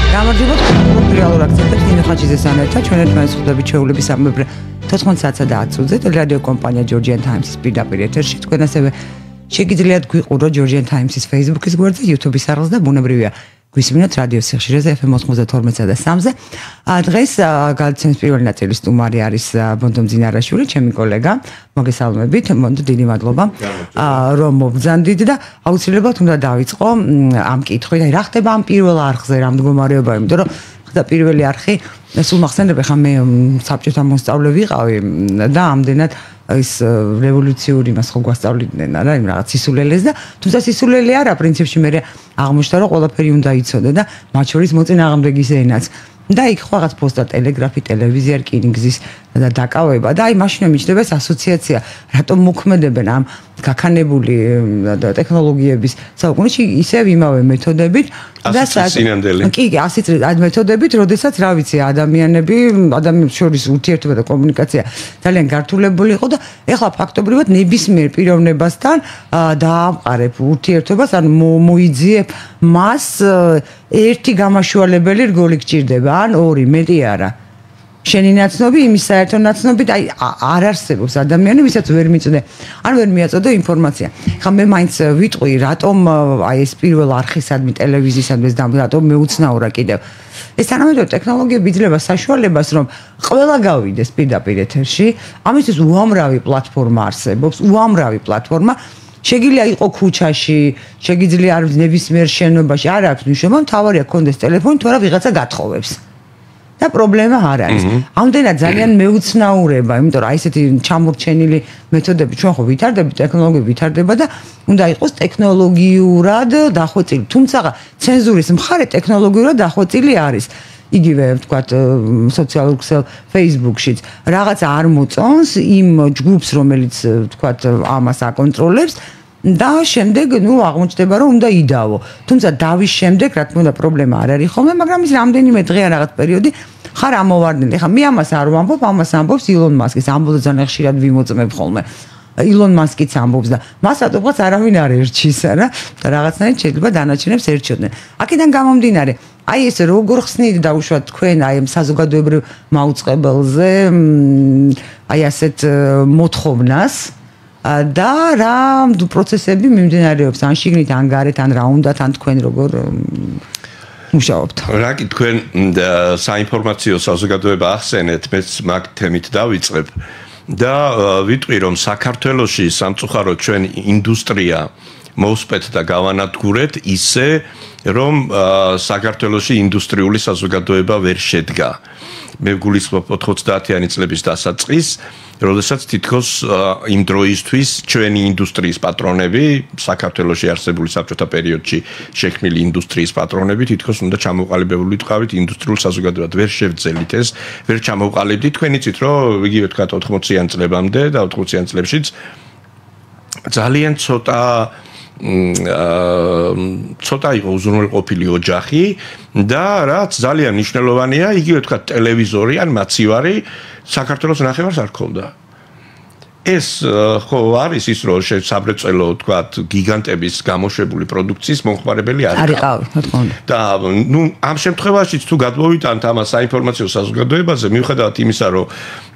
გამარჯობათ რეალურ აქცენტებს ნინო ხაჭიძესთან ერთად ჩვენ ერთმანეთს ხვდებით ჩვეულების ამბები 14 საათსა და 10 წუთზე რადიო კომპანია Georgian Times-ის პირდაპირ ეთერში თქვენ ასევე შეგიძლიათ გვიყუროთ Georgian Times-ის Facebook-ის გვერდზე, YouTube-ის არხზე და ბუნებრივია გვისმინოთ რადიო სიხშირეზე FM 92 და 3-ზე. დღეს გადაცემის პირველი ნაწილის სტუმარი არის ბონდო მძინარაშვილი, ჩემი კოლეგა. მოგესალმებით, ბონდო, დიდი მადლობა. რომ მობრძანდით და აუცილებლად უნდა დავიწყო ამ კითხვით, რა ხდება ამ პირველ არხზე, რა მდგომარეობა, იმიტომ რომ და პირველი არხი სულ მახსენდება, ხა მე საბჭოთა მოსწავლე ვიყავი და ამდენად ის რევოლუციური მას ხო გვასწავლიდნენ არა იმ რაღაც სისულელეს და თუმცა სისულელე არა პრინციპში მე აღმოჩნდა რომ ყველაფერი უნდა იცოდე და მათ შორის მოწინააღმდეგის ენაც და იქ ხო რაღაც პოსტა ტელეგრაფი ტელევიზია რკინიგზის და დაკავება და აი მაშინ მიჩნდება ეს ასოციაცია რატომ მოქმედებენ ამ გაქანებული ტექნოლოგიების საუკუნეში ისევ იმავე მეთოდებით და კი ასეთ მეთოდებით როდესაც რა ვიცი ადამიანები ადამიანებს შორის ურთიერთობა და კომუნიკაცია ძალიან გართულებული იყო და ეხლა ფაქტობრივად ნებისმიერ პიროვნებასთან დაამყარებ ურთიერთობას ან მოიძიებ მას ერთი გამაშვალებელი რგოლი გჭირდება ან ორი მეტი არა შენი ნაცნობი იმის საერთო ნაცნობი და არ არსებობს ადამიანი ვისაც ვერ მიწოდე ან ვერ მიაწოდე ინფორმაცია. ხა მე მაინც ვიტყვი რატომ აი ეს პირველ არხისადმი ტელევიზიისადმი რატომ მეუცნაურა კიდევ. ეს თანამედროვე ტექნოლოგიები იძლევა საშუალებას რომ ყველა გავიდეს პირდაპირ ეთერში. ამისთვის უამრავი პლატფორმა არსებობს, უამრავი პლატფორმა შეგიძლია იყოს ქუჩაში, შეგიძლია არის ნებისმიერ შენობაში, არ აქვს მნიშვნელობა, თავარია გქონდეს ტელეფონი, თუ არა ვიღაცა გათხოვებს. და პრობლემა არ არის. ამდენად ძალიან მეუცნაურება, იმიტომ რომ აი ესეთი ჩამორჩენილი მეთოდები ჩვენ ხო ვითარდებით, ტექნოლოგიები ვითარდება და უნდა იყოს ტექნოლოგიურად დახვეწილი. თუმცა ცენზურის მხარე ტექნოლოგიურად დახვეწილი არის. იგივე ვთქვათ სოციალურ ქსელ Facebook-შიც რაღაც არ მოწონს იმ ჯგუფს, რომელიც ვთქვათ ამას აკონტროლებს და შემდეგ აღმოჩნდება რომ უნდა იდავო. თუმცა დავის შემდეგ რა თქმა უნდა პრობლემა არ არის ხოლმე, მაგრამ ის რამდენიმე დღე ან რაღაც პერიოდი ხარ ამოვარდნილი. ხა მე ამას არ ვამბობ, ამას ამბობს ილონ მასკის, ამბობს ძალიან ხშირად ვიმოწმებ ხოლმე. ილონ მასკიც ამბობს და მას რატომღაც არავინ არ ერჩის, არა? და რაღაცნაირად შეიძლება დანარჩენებს ერჩოდნენ. აქედან გამომდინარე, აი ეს როგორ ხსნით დაუშვათ თქვენ აი ამ საზოგადოებრივ მაუწყებელზე აი ასეთ მოთხოვნას და რა პროცესები მიმდინარეობს ან შიგნით ან გარეთ ან რა უნდათ ან თქვენ როგორ მუშაობთ. რა კი თქვენ საინფორმაციო საზოგადოება ახსენეთ, მეც მაგ თემით დავიწყებ და ვიტყვი რომ საქართველოში სამწუხაროდ ჩვენ ინდუსტრია მოусპეთ და გავანადგურეთ ისე რომ საქართველოში ინდუსტრიული საზოგადოება ვერ შედგა. მე გულისხმობ 90-იანი წლების დასაწყის, როდესაც თითქოს იმ დროისთვის ჩვენი ინდუსტრიის პატრონები, საქართველოში არსებული საბჭოთა პერიოდში შექმნილი ინდუსტრიის პატრონები თითქოს უნდა ჩამოყალიბებული ვიყავით ინდუსტრიულ საზოგადოებად. ვერ შევძელით ეს, ვერ ჩამოყალიბდით. თქვენ იცით რომ იგივე თქვათ 80-იან წლებამდე და 80-იან წლებშიც ძალიან ცოტა იყო უზრუნველყოფილი ოჯახი და რაც ძალიან მნიშვნელოვანია, იგივე თქვა ტელევიზორი ან მაცივარი საქართველოს ნახევარს არ ქონდა. ეს ხო არის ის რომ საბრეწველო თქვა გიგანტების გამოშვებული პროდუქციის მომხმარებელი არ იყავ. და ამ შემთხვევაშიც თუ გადმოვიტანთ ამას საინფორმაციო საზოგადოებაზე, მიუხედავად იმისა, რომ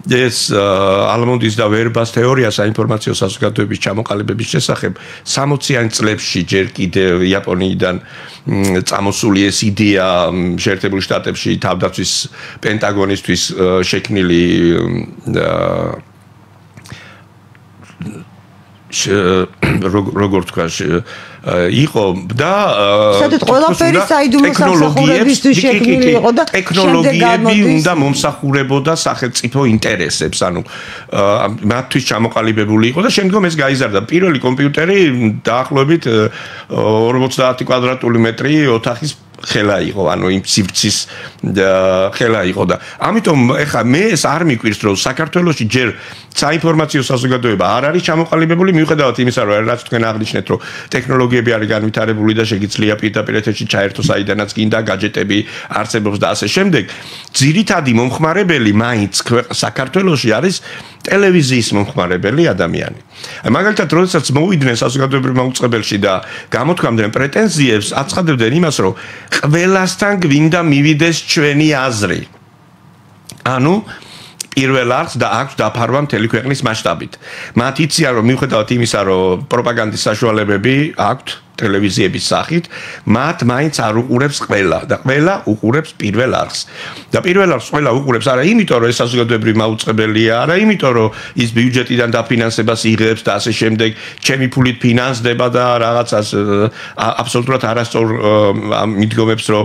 ეს ალმონდის და ვერბას თეორია საინფორმაციო საზოგადოების ჩამოყალიბების შესახებ 60-იან წლებში ჯერ კიდევ იაპონიიდან წამოსული ეს იდეა შეერთებულ შტატებში თავდაცვის პენტაგონისთვის შექმნილი როგორ თქვა იყო და სადაც ყველაფერი საიდუმლო სამსახურებისთვის შექმნილი იყო და ტექნოლოგიები უნდა მომსახურებოდა სახელმწიფო ინტერესებს, ანუ მათთვის ჩამოყალიბებული იყო და შემდგომ ეს გაიზარდა. პირველი კომპიუტერი დაახლოებით 50 კვადრატული მეტრი ოთახის ხელა იყო, ანუ იმ სივრცის ხელა იყო და ამიტომ ეხლა მე ეს არ მიკვირს რომ საქართველოში ჯერ საინფორმაციო საზოგადოება არ არის ჩამოყალიბებული, მიუხედავად იმისა რომ რაც თქვენ აღნიშნეთ რომ ტექნოლოგიები არის განვითარებული და შეგიძლია პირდაპირ ეთერში ჩაერთო საიდანაც გინდა, გაჯეტები არსებობს და ასე შემდეგ. ძირითადი მომხმარებელი მაინც საქართველოში არის ტელევიზიის მომხმარებელი ადამიანი. მაგალითად, როდესაც მოვიდნენ საზოგადოებრივ მაუწყებელში და გამოთქვამდნენ პრეტენზიებს, აცხადებდნენ იმას, რომ ყველასთან გვინდა მივიდეს ჩვენი აზრი. ანუ პირველ არხს და აქვს დაფარვა მთელი ქვეყნის მასშტაბით. მათ იციან, რომ მიუხედავად იმისა, რომ პროპაგანდის საშუალებები აქვთ ტელევიზიების სახით, მათ მაინც არ უყურებს ყველა და ყველა უყურებს პირველ არხს. და პირველ არხს ყველა უყურებს არა იმიტომ, რომ ეს საზოგადოებრივი მაუწყებელია, არა იმიტომ, რომ ის ბიუჯეტიდან დაფინანსებას იღებს და ასე შემდეგ, ჩემი ფულით ფინანსდება და რაღაცას აბსოლუტურად არასწორ მიდგომებს, რომ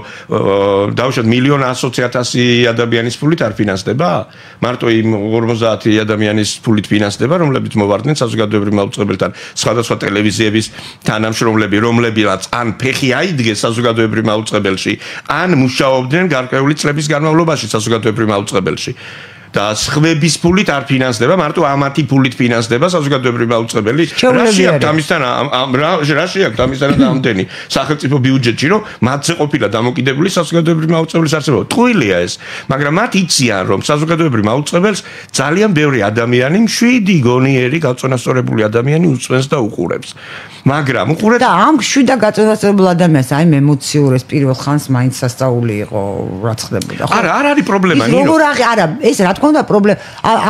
დავუშვათ 1,100,000 ადამიანის ფულით არ ფინანსდება? მარტო იმ 50 ადამიანის ფულით ფინანსდება, რომლებიც მოვარდნენ საზოგადოებრივ მაუწყებელთან სხვადასხვა ტელევიზიების თანამშრომლები, რომლებიც ან ფეხი აიდგეს საზოგადოებრივ მაუწყებელში, ან მუშაობდნენ გარკვეული წლების განმავლობაში საზოგადოებრივ მაუწყებელში. და სხვების ფულით არ ფინანსდება, მარტო ამათი ფულით ფინანსდება საზოგადოებრივი მაუწყებელი. რაში აქვს ამისთან ამდენი სახელმწიფო ბიუჯეტში, რომ მათზე ყოფილა დამოკიდებული საზოგადოებრივი მაუწყებლის არსებობა. ტყუილია ეს, მაგრამ მათ იციან, რომ საზოგადოებრივ მაუწყებელს ძალიან ბევრი ადამიანი, მშვიდი, გონიერი, გაწონასწორებული ადამიანი უწვენს და უყურებს. მაგრამ უყურეთ და ამ მშვიდ და გაწონასწორებულ ადამიანს აი ემოციურ ეს პირველ ხანს მაინც სასწაული იყო, რაც ხდებოდა. არა, არ არის პრობლემა, ნინო. როგორ არა, ეს რა თქმა უნდა პრობლემა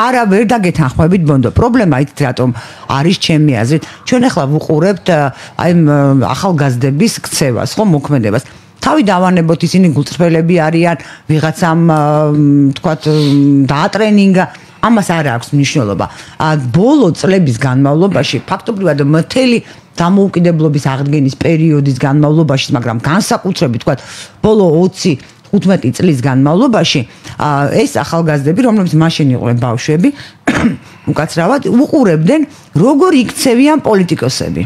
არა ვერ დაგეთანხმებით ბონდო. პრობლემა იცით რატომ არის ჩემი აზრით. ჩვენ ახლა ვუყურებთ აი ახალგაზრდების ქცევას, ხო, მოქმედებას. თავი დავანებოთ, ისინი გულწრფელები არიან, ვიღაცამ თქვათ დაატრენინგა, ამას არ აქვს მნიშვნელობა. ბოლო წლების განმავლობაში ფაქტობრივად მთელი დამოუკიდებლობის აღდგენის პერიოდის განმავლობაში, მაგრამ განსაკუთრებით თქვათ ბოლო 20-15 წლის განმავლობაში ეს ახალგაზრდები, რომლებიც მაშინ იყვნენ ბავშვები, უკაცრავად უყურებდნენ, როგორ იქცევიან პოლიტიკოსები.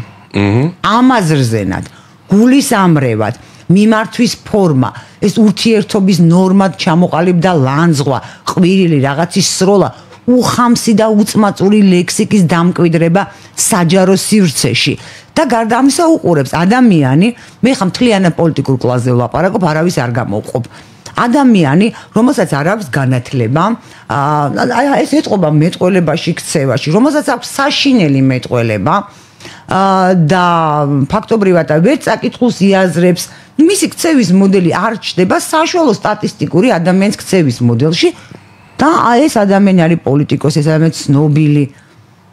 ამაზრზენად, გულისამრევად, მიმართვის ფორმა, ეს ურთიერთობის ნორმად ჩამოყალიბდა ლანძღვა, ყვირილი რაღაცის სროლა, უხამსი და უწმაწური ლექსიკის დამკვიდრება საჯარო სივრცეში. და გარდა ამისა უყურებს ადამიანი, მე ხა მთლიანად პოლიტიკურ კლასზე ვლაპარაკობ, არავის არ გამოვყოფ. ადამიანი, რომელსაც არ აქვს განათლება, ეს ეტყობა მეტყველებაში, ქცევაში, რომელსაც აქვს საშინელი მეტყველება და ფაქტობრივად ვერ წაკითხულს იაზრებს, მისი ქცევის მოდელი არ ჩნდება საშუალო სტატისტიკური ადამიანის ქცევის მოდელში და ეს ადამიანი არის პოლიტიკოსი, ეს ადამიანი ცნობილი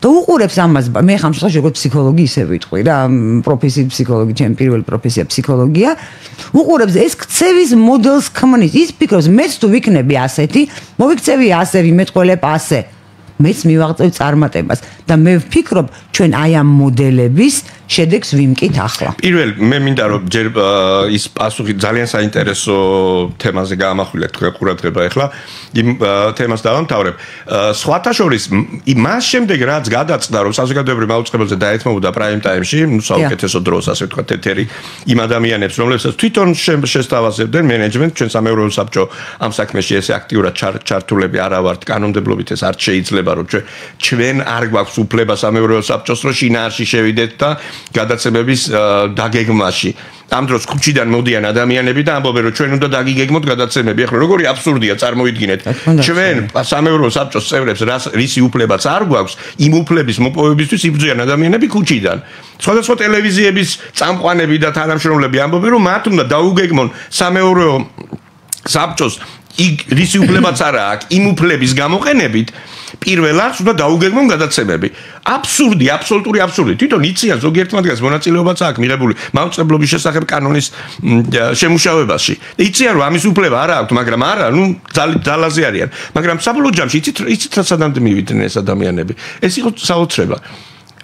და უყურებს ამას. მე ხამ შემთხვევაში როგორც ფსიქოლოგი ისე ვიტყვი რა, პროფესიით ფსიქოლოგი, ჩემი პირველი პროფესია ფსიქოლოგია. უყურებს ეს ქცევის მოდელს ქმნის, ის ფიქრობს, მეც თუ ვიქნები ასეთი, მოვიქცევი ასე, ვიმეტყველებ ასე. მეც მივაღწევ წარმატებას და მე ვფიქრობ, ჩვენ აი ამ მოდელების შედეგს ვიმკით ახლა. პირველ მე მინდა რომ ჯერ ის პასუხი ძალიან საინტერესო თემაზე გაამახვილეთ თქვენ ყურადღება ახლა იმ თემას დავამთავრებ. სხვათა შორის მას შემდეგ რაც გადაწყდა რომ საზოგადოებრივ მაუწყებელზე დაეთმობოდა პრაიმ ტაიმში, ნუ საუკეთესო დროს ასე ვთქვათ ეთერი იმ ადამიანებს, რომლებსაც თვითონ შესთავაზებდნენ მენეჯმენტ, ჩვენ სამეურვეო საბჭო ამ საქმეში ესე აქტიურად ჩართულები არა ვართ, კანონმდებლობით ეს არ შეიძლება რომ ჩვენ არ გვაქვს უფლება სამეურვეო საბჭოს რომ შინაარსში შევიდეთ და გადაცემების დაგეგმაში. ამ დროს ქუჩიდან მოდიან ადამიანები და ამბობენ რომ ჩვენ უნდა დაგიგეგმოთ გადაცემები. ახლა როგორი აბსურდია, წარმოიდგინეთ. ჩვენ სამეურვეო საბჭოს წევრებს რისი უფლებაც არ გვაქვს, იმ უფლების მოპოვებისთვის იბრძვიან ადამიანები ქუჩიდან. სხვადასხვა ტელევიზიების წამყვანები და თანამშრომლები ამბობენ რომ მათ უნდა დაუგეგმონ სამეურვეო საბჭოს რისი უფლებაც არა აქვს, იმ უფლების გამოყენებით პირველ არხს უნდა დაუგეგმონ გადაცემები. აბსურდი, აბსოლუტური აბსურდი. თვითონ იციან ზოგიერთ მათგანს მონაწილეობაც აქვს მიღებული მაუწყებლობის შესახებ კანონის შემუშავებაში. იციან რომ ამის უფლება არა აქვს, მაგრამ არა, ნუ ძალაზე არიან. მაგრამ საბოლოო ჯამში იცით რა სადამდე მივიდნენ ეს ადამიანები. ეს იყო საოცრება.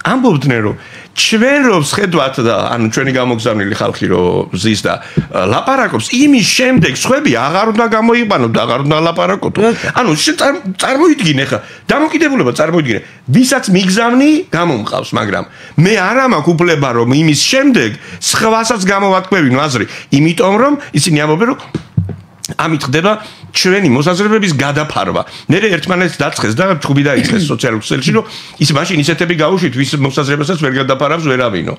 ამბობდნენ რომ ჩვენ რომ ვხედავთ და ანუ ჩვენი გამოგზავნილი ხალხი რომ ზის და ლაპარაკობს, იმის შემდეგ სხვები აღარ უნდა გამოიყანოთ და აღარ უნდა ლაპარაკოთ. ანუ წარმოიდგინე ხა, დამოკიდებულება წარმოიდგინე. ვისაც მიგზავნი გამომყავს, მაგრამ მე არ მაქვს უფლება რომ იმის შემდეგ სხვასაც გამოვატკვევინო აზრი, იმიტომ რომ ისინი ამბობენ რომ ამით ხდება ჩვენი მოსაზრებების გადაფარვა. მერე ერთმანეთს დაწყეს და ჭუბი დაიწყეს სოციალურ ქსელში, რომ ის მაშინ ისეთები გაუშვით, ვის მოსაზრებასაც ვერ გადაფარავს ვერავინო.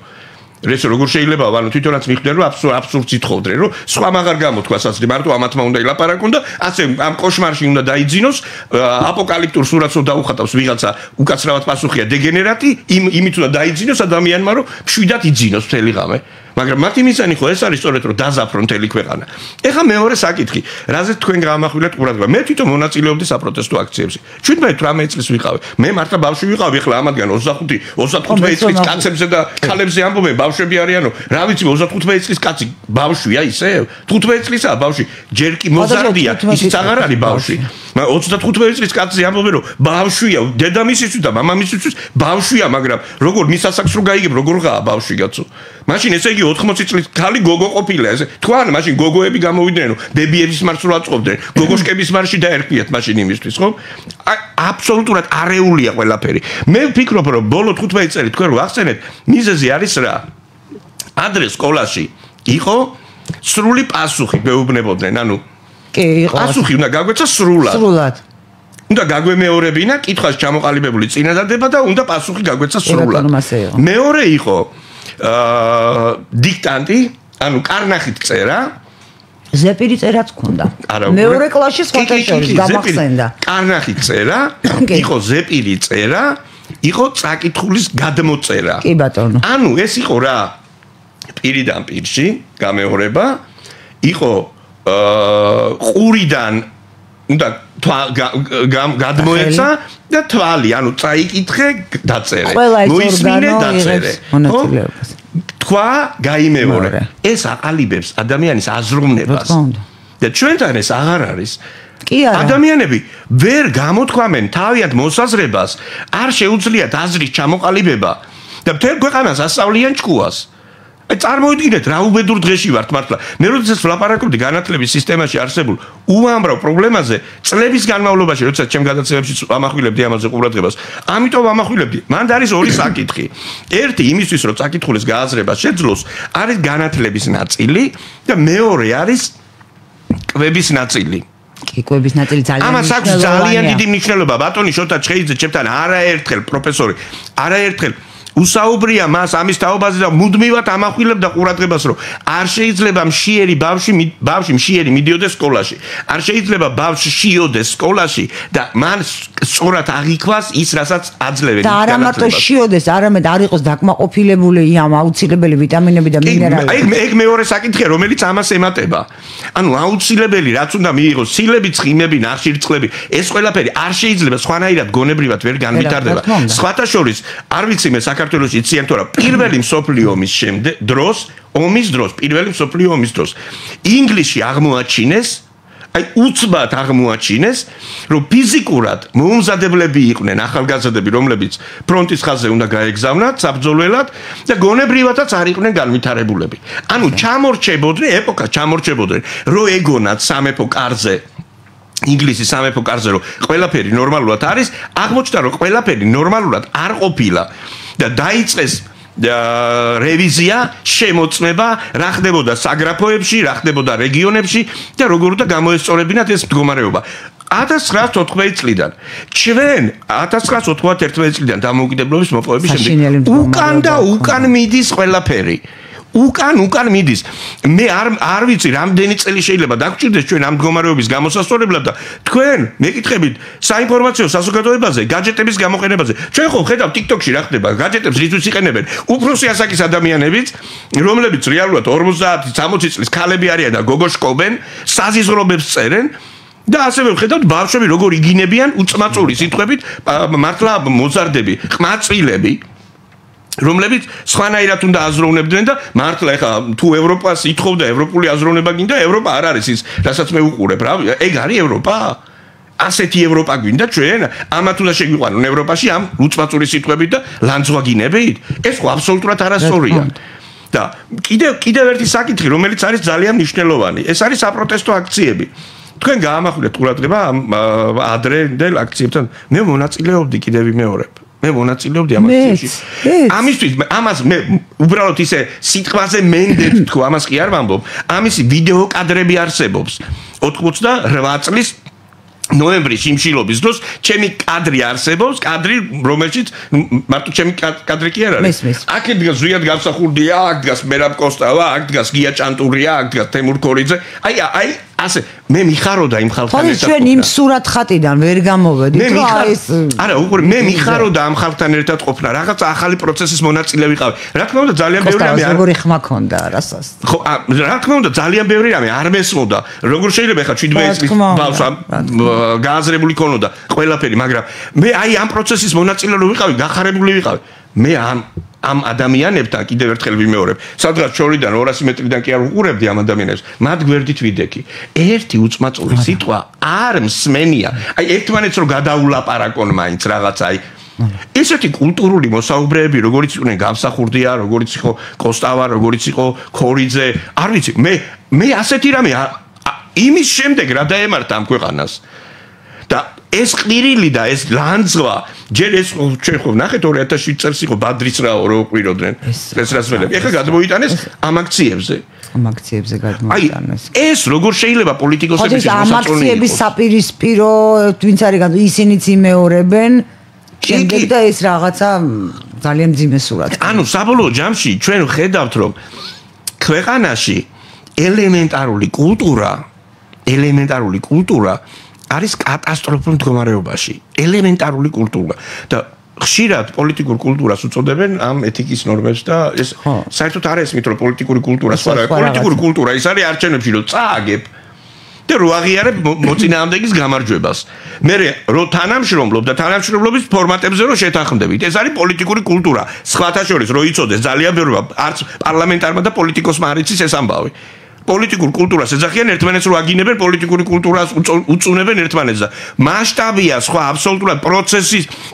ეს როგორ შეიძლება ანუ თვითონაც მიხვდნენ რომ აბსურდს ითხოვდნენ რომ სხვა მაგარ გამოთქვა სასწრაფო მარტო ამათმა უნდა ილაპარაკონ და ასე ამ კოშმარში უნდა დაიძინოს აპოკალიფტურ სურათს რომ დაუხატავს ვიღაცა უკაცრავად პასუხია დეგენერატი იმით უნდა დაიძინოს ადამიანმა რომ მშვიდად იძინოს მთელი ღამე მაგრამ მათი მიზანი ხო ეს არის სწორედ რომ დაზაფრონ მთელი ქვეყანა ეხლა მეორე საკითხი რაზეც თქვენ გაამახვილეთ ყურადღება მე თვითონ მონაწილეობდი საპროტესტო აქციებში 17-18 წლის ვიყავი მე მართლა ბავშვი ვიყავი ეხლა ამათგან 25-35 წლის კაცებზე და ქალებზე ამბობენ ბავშვები არიანო რა ვიცი 35 წლის კაცი ბავშვია ისე 15 წლისაა ბავშვი ჯერ კი მოზარდია ისიც აღარ არის ბავშვი 35 წლის კაცი ამბობენ რომ ბავშვია დედამისისთვის და მამამისისთვის ბავშვია მაგრამ როგორ მის ასაკს რო გაიგებ როგორ ღაა ბავშვი კაცო მაშინ ესე იგი 80 წლის ქალი გოგო ყოფილა ესე თქვენ მაშინ გოგოები გამოვიდნენ რომ ბებიების მარშს რო აწყობდნენ გოგოშკების მარში დაერქვიათ მაშინ იმისთვის ხო აბსოლუტურად არეულია ყველაფერი მე ვფიქრობ რომ ბოლო 15 წელი თქვენ რო ახსენეთ მიზეზი არის რა ადრე სკოლაში იყო სრული პასუხი მეუბნებოდნენ ანუ კი იყო პასუხი უნდა გაგვეცა სრულად უნდა გაგვემეორებინა კითხვას ჩამოყალიბებული წინადადება და უნდა პასუხი გაგვეცა სრულად მეორე იყო დიქტანტი, ანუ კარნახით წერა. ზეპირი წერაც ქონდა. მეორე კლასში სხვათა შორის გამახსენდა. კარნახით წერა, იყო ზეპირი წერა, იყო წაკითხulis გადმოწერა. კი ბატონო. ანუ ეს იყო რა? პირიდან პირში გამეორება, იყო ყურიდან უნდა გადმოეცა და თვალი, ანუ წაიკითხე, დაწერე. მოისმინე, დაწერე. მონაწილეობას. თქვა, გაიმეორე. ეს აყალიბებს ადამიანის აზროვნებას. და ჩვენთან ეს აღარ არის. კი არა. ადამიანები ვერ გამოთქვამენ თავიანთ მოსაზრებას, არ შეუძლიათ აზრის ჩამოყალიბება და მთელ ქვეყანას ასწავლიან ჭკუას. აი წარმოიდგინეთ რა უბედურ დღეში ვართ მართლა. მე როდესაც ვლაპარაკობდი განათლების სისტემაში არსებულ უამრავ პრობლემაზე, წლების განმავლობაში, როდესაც ჩემ გადაცემებში ვამახვილებდი ამაზე ყურადღებას, ამიტომ ვამახვილებდი. მან არის ორი საკითხი. ერთი იმისთვის, რომ წაკითხulis გააზრება შეძლოს, არის განათლების ნაწილი და მეორე არის კვების ნაწილი. კი, კვების ნაწილი ძალიან ამას აქვს ძალიან დიდი მნიშვნელობა. ბატონი შოთა ჩხეიძე ჩემთან არაერთხელ პროფესორი, არაერთხელ უსაუბრია მას ამის თაობაზე და მუდმივად ამახვილებდა ყურადღებას რომ არ შეიძლება მშიერი ბავშვი მშიერი მიდიოდეს სკოლაში არ შეიძლება ბავშვი შიოდეს სკოლაში და მან სწორად აღიქვას ის რასაც აძლევენ და არა მარტო შიოდეს არამედ არ იყოს დაკმაყოფილებული ამ აუცილებელი ვიტამინები და მინერალები ეგ მეორე საკითხია რომელიც ამას ემატება ანუ აუცილებელი რაც უნდა მიიღოს სილები ცხიმები ნახშირწყლები ეს ყველაფერი არ შეიძლება სხვანაირად გონებრივად ვერ განვითარდება სხვათა შორის არ ვიცი მე საქართველოში იციან თუ არა პირველი მსოფლიო ომის დროს პირველი მსოფლიო ომის დროს ინგლისში აღმოაჩინეს აი უცბად აღმოაჩინეს რომ ფიზიკურად მოუმზადებლები იყვნენ ახალგაზრდები რომლებიც ფრონტის ხაზზე უნდა გაეგზავნათ საბრძოლველად და გონებრივადაც არ იყვნენ განვითარებულები ანუ ჩამორჩებოდნენ რომ ეგონათ სამეფო კარზე ინგლისის სამეფო კარზე რომ ყველაფერი ნორმალურად არის აღმოჩნდა რომ ყველაფერი ნორმალურად არ ყოფილა და დაიწყეს რევიზია, შემოწმება, რა ხდებოდა საგრაფოებში, რა ხდებოდა რეგიონებში და როგორ უნდა გამოესწორებინათ ეს მდგომარეობა. 1914 წლიდან ჩვენ 1991 წლიდან დამოუკიდებლობის მოპოვების შემდეგ უკან და უკან მიდის ყველაფერი. უკან მიდის. მე არ ვიცი რამდენი წელი შეიძლება დაგჭირდეს ჩვენ ამ მდგომარეობის გამოსასწორებლად და თქვენ მეკითხებით საინფორმაციო საზოგადოებაზე, гаджеტების გამოყენებაზე. ჩვენ ხო ხედავთ TikTok-ში რა ხდება, гаджеტებს რისთვის იყენებენ? უფროსი ასაკის ადამიანებიც, რომლებიც რეალურად 50-60 წლის ქალები არიან და გოგოშკობენ, საზიზღრობებს წერენ და ასევე ვხედავთ ბავშვები როგორ იგინებიან უწმაწური სიტყვებით, მართლა მოზარდები, ყმაწვილები რომლებიც სხვანაირად უნდა აზროვნებდნენ და მართლა ეხა თუ ევროპას ითხოვდა ევროპული აზროვნება გინდა ევროპა არ არის ის რასაც მე ვუყურებ რა ეგ არის ევროპა ასეთი ევროპა გვინდა ჩვენ ამათ უნდა შეგვიყვანონ ევროპაში ამ უწმაწური სიტყვებით და ლანძღვაგინებით ეს ხო აბსოლუტურად არასწორია და კიდევ ერთი საკითხი რომელიც არის ძალიან მნიშვნელოვანი ეს არის საპროტესტო აქციები თქვენ გაამახვილეთ ყურადღება ადრენდელ აქციებთან მე მონაწილეობდი კიდევ ვიმეორებ მე მონაწილეობდი ამ აქციაში. ამას მე უბრალოდ ისე სიტყვაზე მენდებ თქო, ამას კი არ ვამბობ. ამისი ვიდეო კადრები არსებობს. 88 წლის ნოემბრის იმშილობის დროს ჩემი კადრი არსებობს, კადრი რომელშიც მარტო ჩემი კადრი კი არ არის. აქ დგას ზვიად გამსახურდია, აქ დგას მერაბ კოსტავა, აქ დგას გია ჭანტურია, აქ დგას თემურ ქორიძე. აი ასე მე მიხაროდა იმ ხალხთან ერთად. ხო, ჩვენ იმ სურათ ხატიდან ვერ გამოვედით, რომ ეს არა, უყურე, მე მიხაროდა ამ ხალხთან ერთად ყოფნა, რაღაც ახალი პროცესის მონაწილე ვიყავ. რა თქმა უნდა, ძალიან ბევრი რამე არ როგორი ხმა ქონდა რასას. ხო, რა თქმა უნდა, ძალიან ბევრი რამე არ მესმოდა. როგორ შეიძლება ხა 7 წლის ბავშვს გააზრებული ქონოდა ყველაფერი, მაგრამ მე აი ამ პროცესის მონაწილე რო ვიყავი, გახარებული ვიყავი. მე ამ ადამიანებთან კიდევ ერთხელ ვიმეორებ, სადღაც შორიდან 200 მეტრიდან კი არ უყურებდი ამ ადამიანებს, მათ გვერდით ვიდექი. ერთი უწმაწული სიტყვა არ მსმენია. აი ერთმანეთს რო გადაულაპარაკონ მაინც რაღაც აი ესეთი კულტურული მოსაუბრეები, როგორიც იყვნენ გამსახურდია, როგორიც იყო კოსტავა, როგორიც იყო ქორიძე, არ ვიცი, მე ასეთი რამე იმის შემდეგ რა დაემართა ამ ქვეყანას. და ეს ყირილი და ეს ლანძღვა ჯერ ეს ჩვენ ხო ნახეთ 2007 წელს იყო ბადრის რაო რო უყიროდნენ ეს რასველები. ეხლა გადმოიტანეს ამ აქციებზე. ამ აქციებზე გადმოიტანეს. ეს როგორ შეიძლება პოლიტიკოსების მოსაწონი იყოს? ამ აქციების საპირისპირო ვინც არის ისინიც იმეორებენ შემდეგ და ეს რაღაცა ძალიან მძიმე სურათი. ანუ საბოლოო ჯამში ჩვენ ხედავთ რომ ქვეყანაში ელემენტარული კულტურა არის კატასტროფულ მდგომარეობაში. ელემენტარული კულტურა და ხშირად პოლიტიკურ კულტურას უწოდებენ ამ ეთიკის ნორმებს და ეს საერთოდ არ ესმით რომ პოლიტიკური კულტურა სხვა რა პოლიტიკური კულტურა ის არის არჩევნებში რომ წააგებ და რო აღიარებ მოწინააღმდეგის გამარჯვებას. მე რო თანამშრომლობ და თანამშრომლობის ფორმატებზე რო შეთანხმდებით. ეს არის პოლიტიკური კულტურა. სხვათა შორის რო იცოდეს ძალიან ბევრმა არც პარლამენტარმა და პოლიტიკოსმა არ იცის ეს ამბავი. პოლიტიკურ კულტურას ეძახიან ერთმანეთს რო აგინებენ პოლიტიკური კულტურას უწუნებენ ერთმანეთს და მასშტაბია სხვა აბსოლუტურად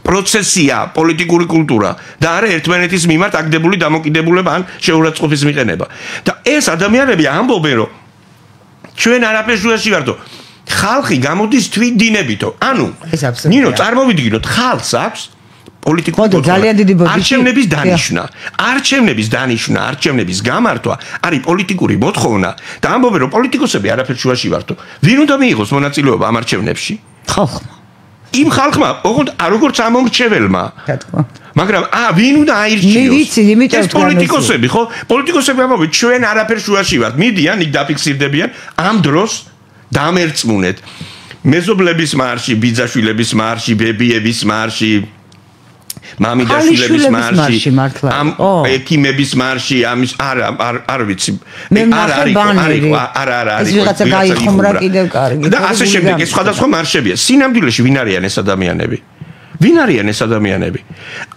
პროცესია პოლიტიკური კულტურა და არა ერთმანეთის მიმართ აგდებული დამოკიდებულება ან შეურაცხყოფის მიყენება და ეს ადამიანები ამბობენ რომ ჩვენ არაფერს შუაში ვარდო ხალხი გამოდის თვითდინებითო ანუ ნინო წარმოვიდგინოთ ხალხს აქვს პოლიტიკური არჩევნების დამარხვა არის პოლიტიკური მოთხოვნა და ამბობენ რომ პოლიტიკოსები არაფერ შუაში ვარდო. ვინ უნდა მიიღოს მონაწილეობა ამ არჩევნებში? ხალხმა. იმ ხალხმა, ოღონდ როგორც ამომრჩეველმა. მაგრამ ვინ უნდა აირჩიოს? ეს პოლიტიკოსები, ხო? პოლიტიკოსები ამბობენ ჩვენ არაფერ შუაში ვართ. მიდიან იქ დაფიქსირდებიან ამ დროს დამერწმუნეთ. მეზობლების მარში, ბიძაშვილების მარში, ბებიების მარში მამიდაშვილების მარში ამ ექიმების მარში ამის არ ვიცი არა ეს ვიღაცა გაიხმრა კიდევ კარგი და ასე შემდეგ ეს სხვადასხვა მარშებია სინამდვილეში ვინ არიან ეს ადამიანები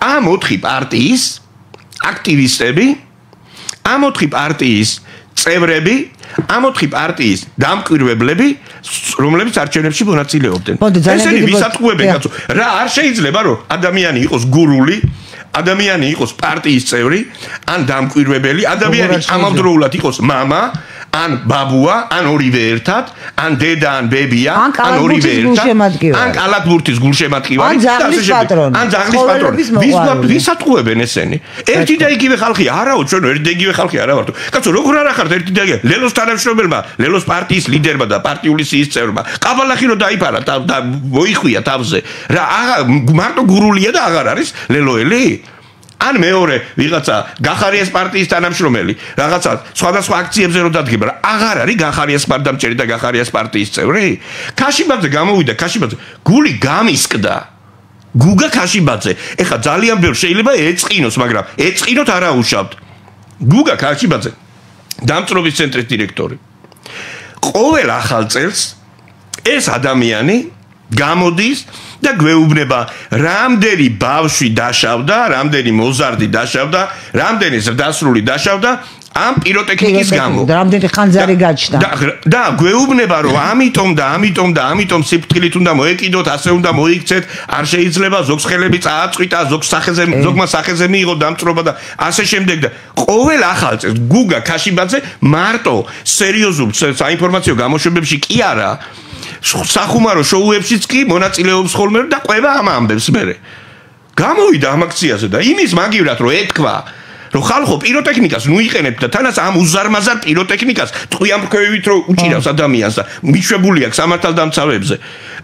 ამ 4 პარტიის აქტივისტები ამ 4 პარტიის წევრები ამ 4 პარტიის დამკვირვებლები რომლებიც არჩევნებში მონაწილეობდნენ. ესენი ვისათხოვებენ კაცო. რა არ შეიძლება რომ ადამიანი იყოს გურული, ადამიანი იყოს პარტიის წევრი, ან დამკვირვებელი, ადამიანი ამავდროულად იყოს мама, ან ბაბუა, ან ორივე ერთად, ან დედა, ან ბებია, ან ორივე ერთად, ან კალათბურთის გულშემატკივარი, ან ძაღლის პატრონი. ვისათხოვებენ ესენი. ერთი და იგივე ხალხი არაო, ჩვენო ერთი და იგივე ხალხი არა ვართ. კაცო, როგორ არ ახართ ერთი და იგივე? ლელოს თანამშრომელმა, ლელოს პარტიის ლიდერმა და პარტიული სიის წევრმა, ყაბალახი რო დაიფარა და მოიხვია თავზე. რა მარტო გურულია და აღარ არის ლელოელი? ან მეორე ვიღაცა გახარიას პარტიის თანამშრომელი რაღაცა სხვადასხვა აქციებზე რო დადგება აღარ არის გახარიას პარტიამჭერი და გახარიას პარტიის წევრი ქაშიბაძე გამოვიდა ქაშიბაძე გული გამისკდა გუგა ქაშიბაძე ეხა ძალიან ბევრ შეიძლება ეწყინოს მაგრამ ეწყინოთ არა უშავთ გუგა ქაშიბაძე დამწრობის ცენტრის დირექტორი ყოველ ახალ წელს ეს ადამიანი გამოდის და გვეუბნება რამდენი ბავშვი დაშავდა, რამდენი მოზარდი დაშავდა, რამდენი ზრდასრული დაშავდა ამ პიროტექნიკის გამო. რამდენი ხანძარი გაჩნდა. და გვეუბნება რომ ამიტომ სიფრთხილით უნდა მოეკიდოთ, ასე უნდა მოიქცეთ, არ შეიძლება ზოგს ხელები წააწყვიტა, ზოგმა სახეზე მიიღო დამწრობა და ასე შემდეგ და ყოველ ახალ წელს გუგა ქაშიბაძე მარტო სერიოზულ საინფორმაციო გამოშვებებში კი არა სახუმარო შოუებშიც კი მონაწილეობს ხოლმე და ყვება ამ ამბებს მერე. გამოვიდა ამ აქციაზე და იმის მაგივრად რომ ეთქვა რომ ხალხო პიროტექნიკას ნუ იყენებთ და თანაც ამ უზარმაზარ პიროტექნიკას ტყვიამფრქვევით რო უჭირავს ადამიანს და მიშვებული აქვს სამართალდამცავებზე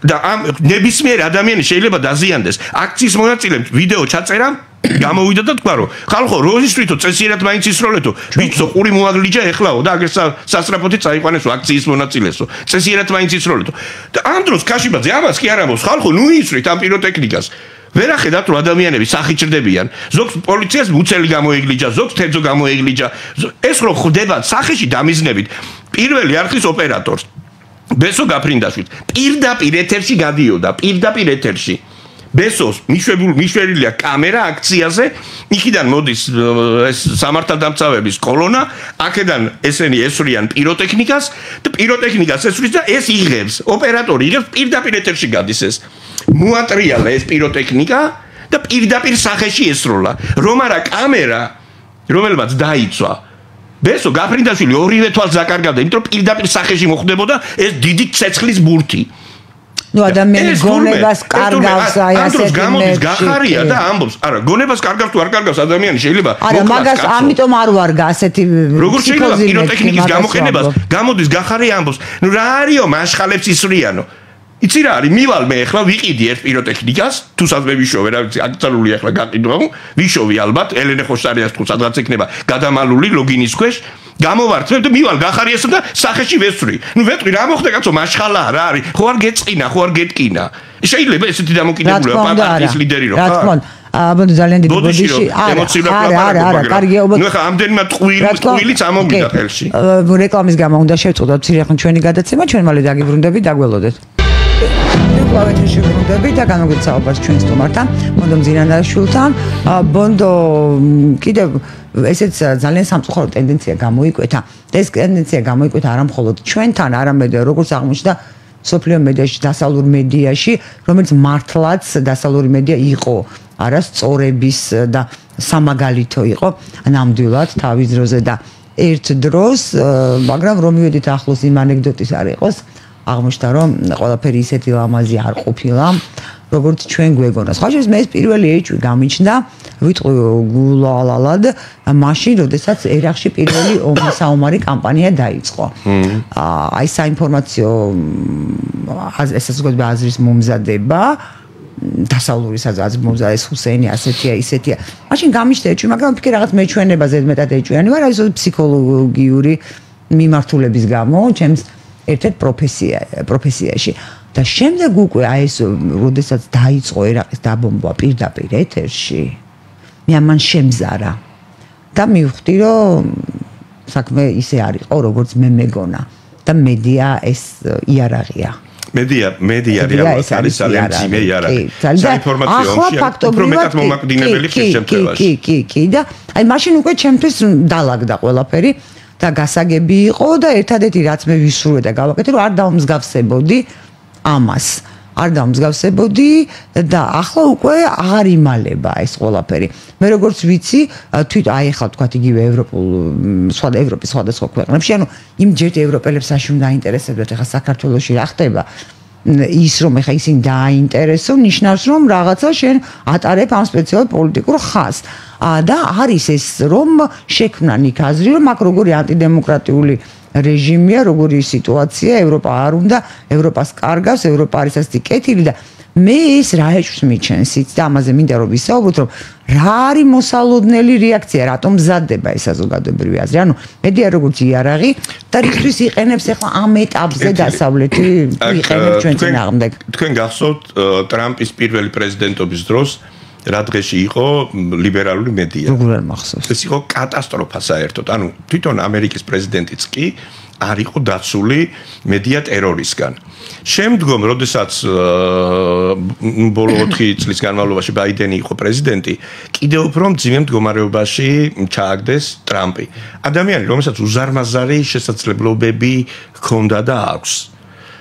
და ამ ნებისმიერ ადამიანს შეიძლება დაზიანდეს აქციის მონაწილემ ვიდეო ჩაწერა გამოვიდა და თქვა რომ ხალხო როზისთვითო წესიერად მაინც ისროლეთო ვიცო ყური მოაგლიჯა ეხლაო და აგერ სასტრაფოთი წაიყვანესო აქციის მონაწილესო წესიერად მაინც ისროლეთო და ამ დროს ქაშიბაძე ამას კი არ ამბობს ხალხო ნუ ისვრით ამ პიროტექნიკას ვერ ახედავთ რომ ადამიანები სახით ჭრდებიან ზოგს პოლიციას მუცელი გამოეგლიჯა ზოგს თეძო გამოეგლიჯა ეს რო ხდება სახეში დამიზნებით პირველი არხის ოპერატორს ბესო გაფრინდაშვით პირდაპირ ეთერში გადიოდა პირდაპირ ეთერში ბესოს მიშვერილია კამერა აქციაზე იქიდან მოდის ეს სამართალდამცავების კოლონა აქედან ესენი ესვრიან პიროტექნიკას და პიროტექნიკას ესვრის და ეს იღებს ოპერატორი იღებს პირდაპირ ეთერში გადის ეს მოატრიალა ეს პიროტექნიკა და პირდაპირ სახეში ესროლა რომ არა კამერა რომელმაც დაიცვა ბესო გაფრინდაშვილი ორივე თვალს აკარგავდა იმიტომ რომ პირდაპირ სახეში მოხდებოდა ეს დიდი ცეცხლის ბურთი ნუ ადამიანი გონებას კარგავს აი ასეთი გამოდის გახარია და ამბობს არა გონებას კარგავს თუ არ კარგავს ადამიანი შეიძლება არა მაგას ამიტომ არ ვარგა ასეთი როგორ შეიძლება პიროტექნიკის გამოყენებას გამოდის გახარია ამბობს ნუ რა არისო მაშხალებს ისვრიანო იცი რა არის მივალ მე ახლა ვიყიდი ერთ პიროტექნიკას თუ სადმე ვიშოვე რა ვიცი აკრძალული ახლა გაყიდვა ვიშოვი ალბათ ელენე ხოშტარიას თუ სადღაც იქნება გადამალული ლოგინის ქვეშ გამოვარდნებ და მივალ გახარიასო და სახეში ვესვრი ნუ ვეტყვი რა მოხდა კაცო მაშხალა რა არის ხო არ გეწყინა ხო არ გეტკინა შეიძლება ესეთი დამოკიდებულება პარტიის ლიდერი რო რა თქმა უნდა აბა ძალიან დიდი ბოდიში არა კარგია უბო ნუ ხა ამდენმა ტყუილი წამოვიდა ხელში რეკლამის გამო უნდა შევწყვეტოთ ცირე ხან ჩვენი გადაცემა ჩვენ მალე დაგიბრუნდებით დაგველოდეთ ეკვლავეთში ვბრუნდები და განმოგეცაობას ჩვენ სტუმართან ბონდო მძინანდაშვილთან ბონდო კიდევ ესეც ძალიან სამწუხარო ტენდენცია გამოიკვეთა და ეს ტენდენცია გამოიკვეთა არა მხოლოდ ჩვენთან არამედ როგორც აღმოჩნდა სოფლიო მედიაში დასავლურ მედიაში რომელიც მართლაც დასავლური მედია იყო არასწორების და სამაგალითო იყო ნამდვილად თავის დროზე და ერთ დროს მაგრამ რომ მივედით ახლოს იმ ანეკდოტის არ იყოს აღმოჩნდა რომ ყველაფერი ისეთი ლამაზი არ ყოფილა როგორც ჩვენ გვეგონა. სხვა შორის მე ეს პირველი ეჭვი გამიჩნდა ვიტყვი გულალალად მაშინ როდესაც ერახში პირველი საომარი კამპანია დაიწყო. აი საინფორმაციო ესაზღვრება აზრის მომზადება დასავლური საზაზრი მომზადება ეს ჰუსეინი ასეთია ისეთია. მაშინ გამიჩნდა ეჭვი, მაგრამ ვფიქრე რაღაც მეჩვენება ზედმეტად ეჭვიანი ვარ, აი ეს ფსიქოლოგიური მიმართულების გამო, ჩემს ერთ-ერთ პროფესიაში და შემდეგ უკვე აი ეს როდესაც დაიწყო ერაყის დაბომბვა პირდაპირ ეთერში მე ამან შემზარა და მივხვდი რომ საქმე ისე არ იყო როგორც მე მეგონა და მედია ეს იარაღია მედია რეალურად არის ძალიან ძიმე იარაღი საინფორმაციო პრომეტად მომაკვდინებელი ხის შემთხვევაში კი და აი მაშინ უკვე ჩემთვის დალაგდა ყველაფერი და გასაგები იყო და ერთადერთი რაც მე ვისურვე და გავაკეთე რომ არ დავმსგავსებოდი ამას არ დამსგავსებოდი და ახლა უკვე აღარ იმალება ეს ყველაფერი. მე როგორც ვიცი, თვით აი ახლა თქვათ იგივე ევროპის სხვადასხვა ქვეყნებში, ანუ იმ ჯერ ევროპელებს არ უნდა დაინტერესებდეთ ახლა საქართველოში რა ხდება. ის რომ ახლა ისინი დააინტერესო, ნიშნავს რომ რაღაცა შენ ატარებ ამ სპეციალურ პოლიტიკურ ხაზს. და არის ეს რომ შექმნან იქ აზრი რომ აქ როგორი ანტიდემოკრატიული რეჟიმია, როგორი სიტუაცია, ევროპა არ უნდა, ევროპას კარგავს, ევროპა არის ასეთი კეთილი და მე ეს რა ეჭვს მიჩენს იც და ამაზე მინდა რომ ვისაუბროთ, რომ რა არის მოსალოდნელი რეაქცია, რატომ მზადდება ეს საზოგადოებრივი აზრი. ანუ მედია როგორც იარაღი და რისთვის იყენებს ახლა ამ ეტაპზე დასავლეთი იყენებს ჩვენ წინააღმდეგ. თქვენ გახსოვთ ტრამპის პირველი პრეზიდენტობის დროს რა დღეში იყო ლიბერალური მედია. როგორ არ მახსოვს. ეს იყო კატასტროფა საერთოდ. ანუ თვითონ ამერიკის პრეზიდენტიც კი არ იყო დაცული მედია ტერორისგან. შემდგომ, როდესაც ბოლო 4 წლის განმავლობაში ბაიდენი იყო პრეზიდენტი, კიდევ უფრო მძიმე მდგომარეობაში ჩააგდეს ტრამპი. ადამიანი, რომელსაც უზარმაზარი შესაძლებლობები ჰქონდა და აქვს.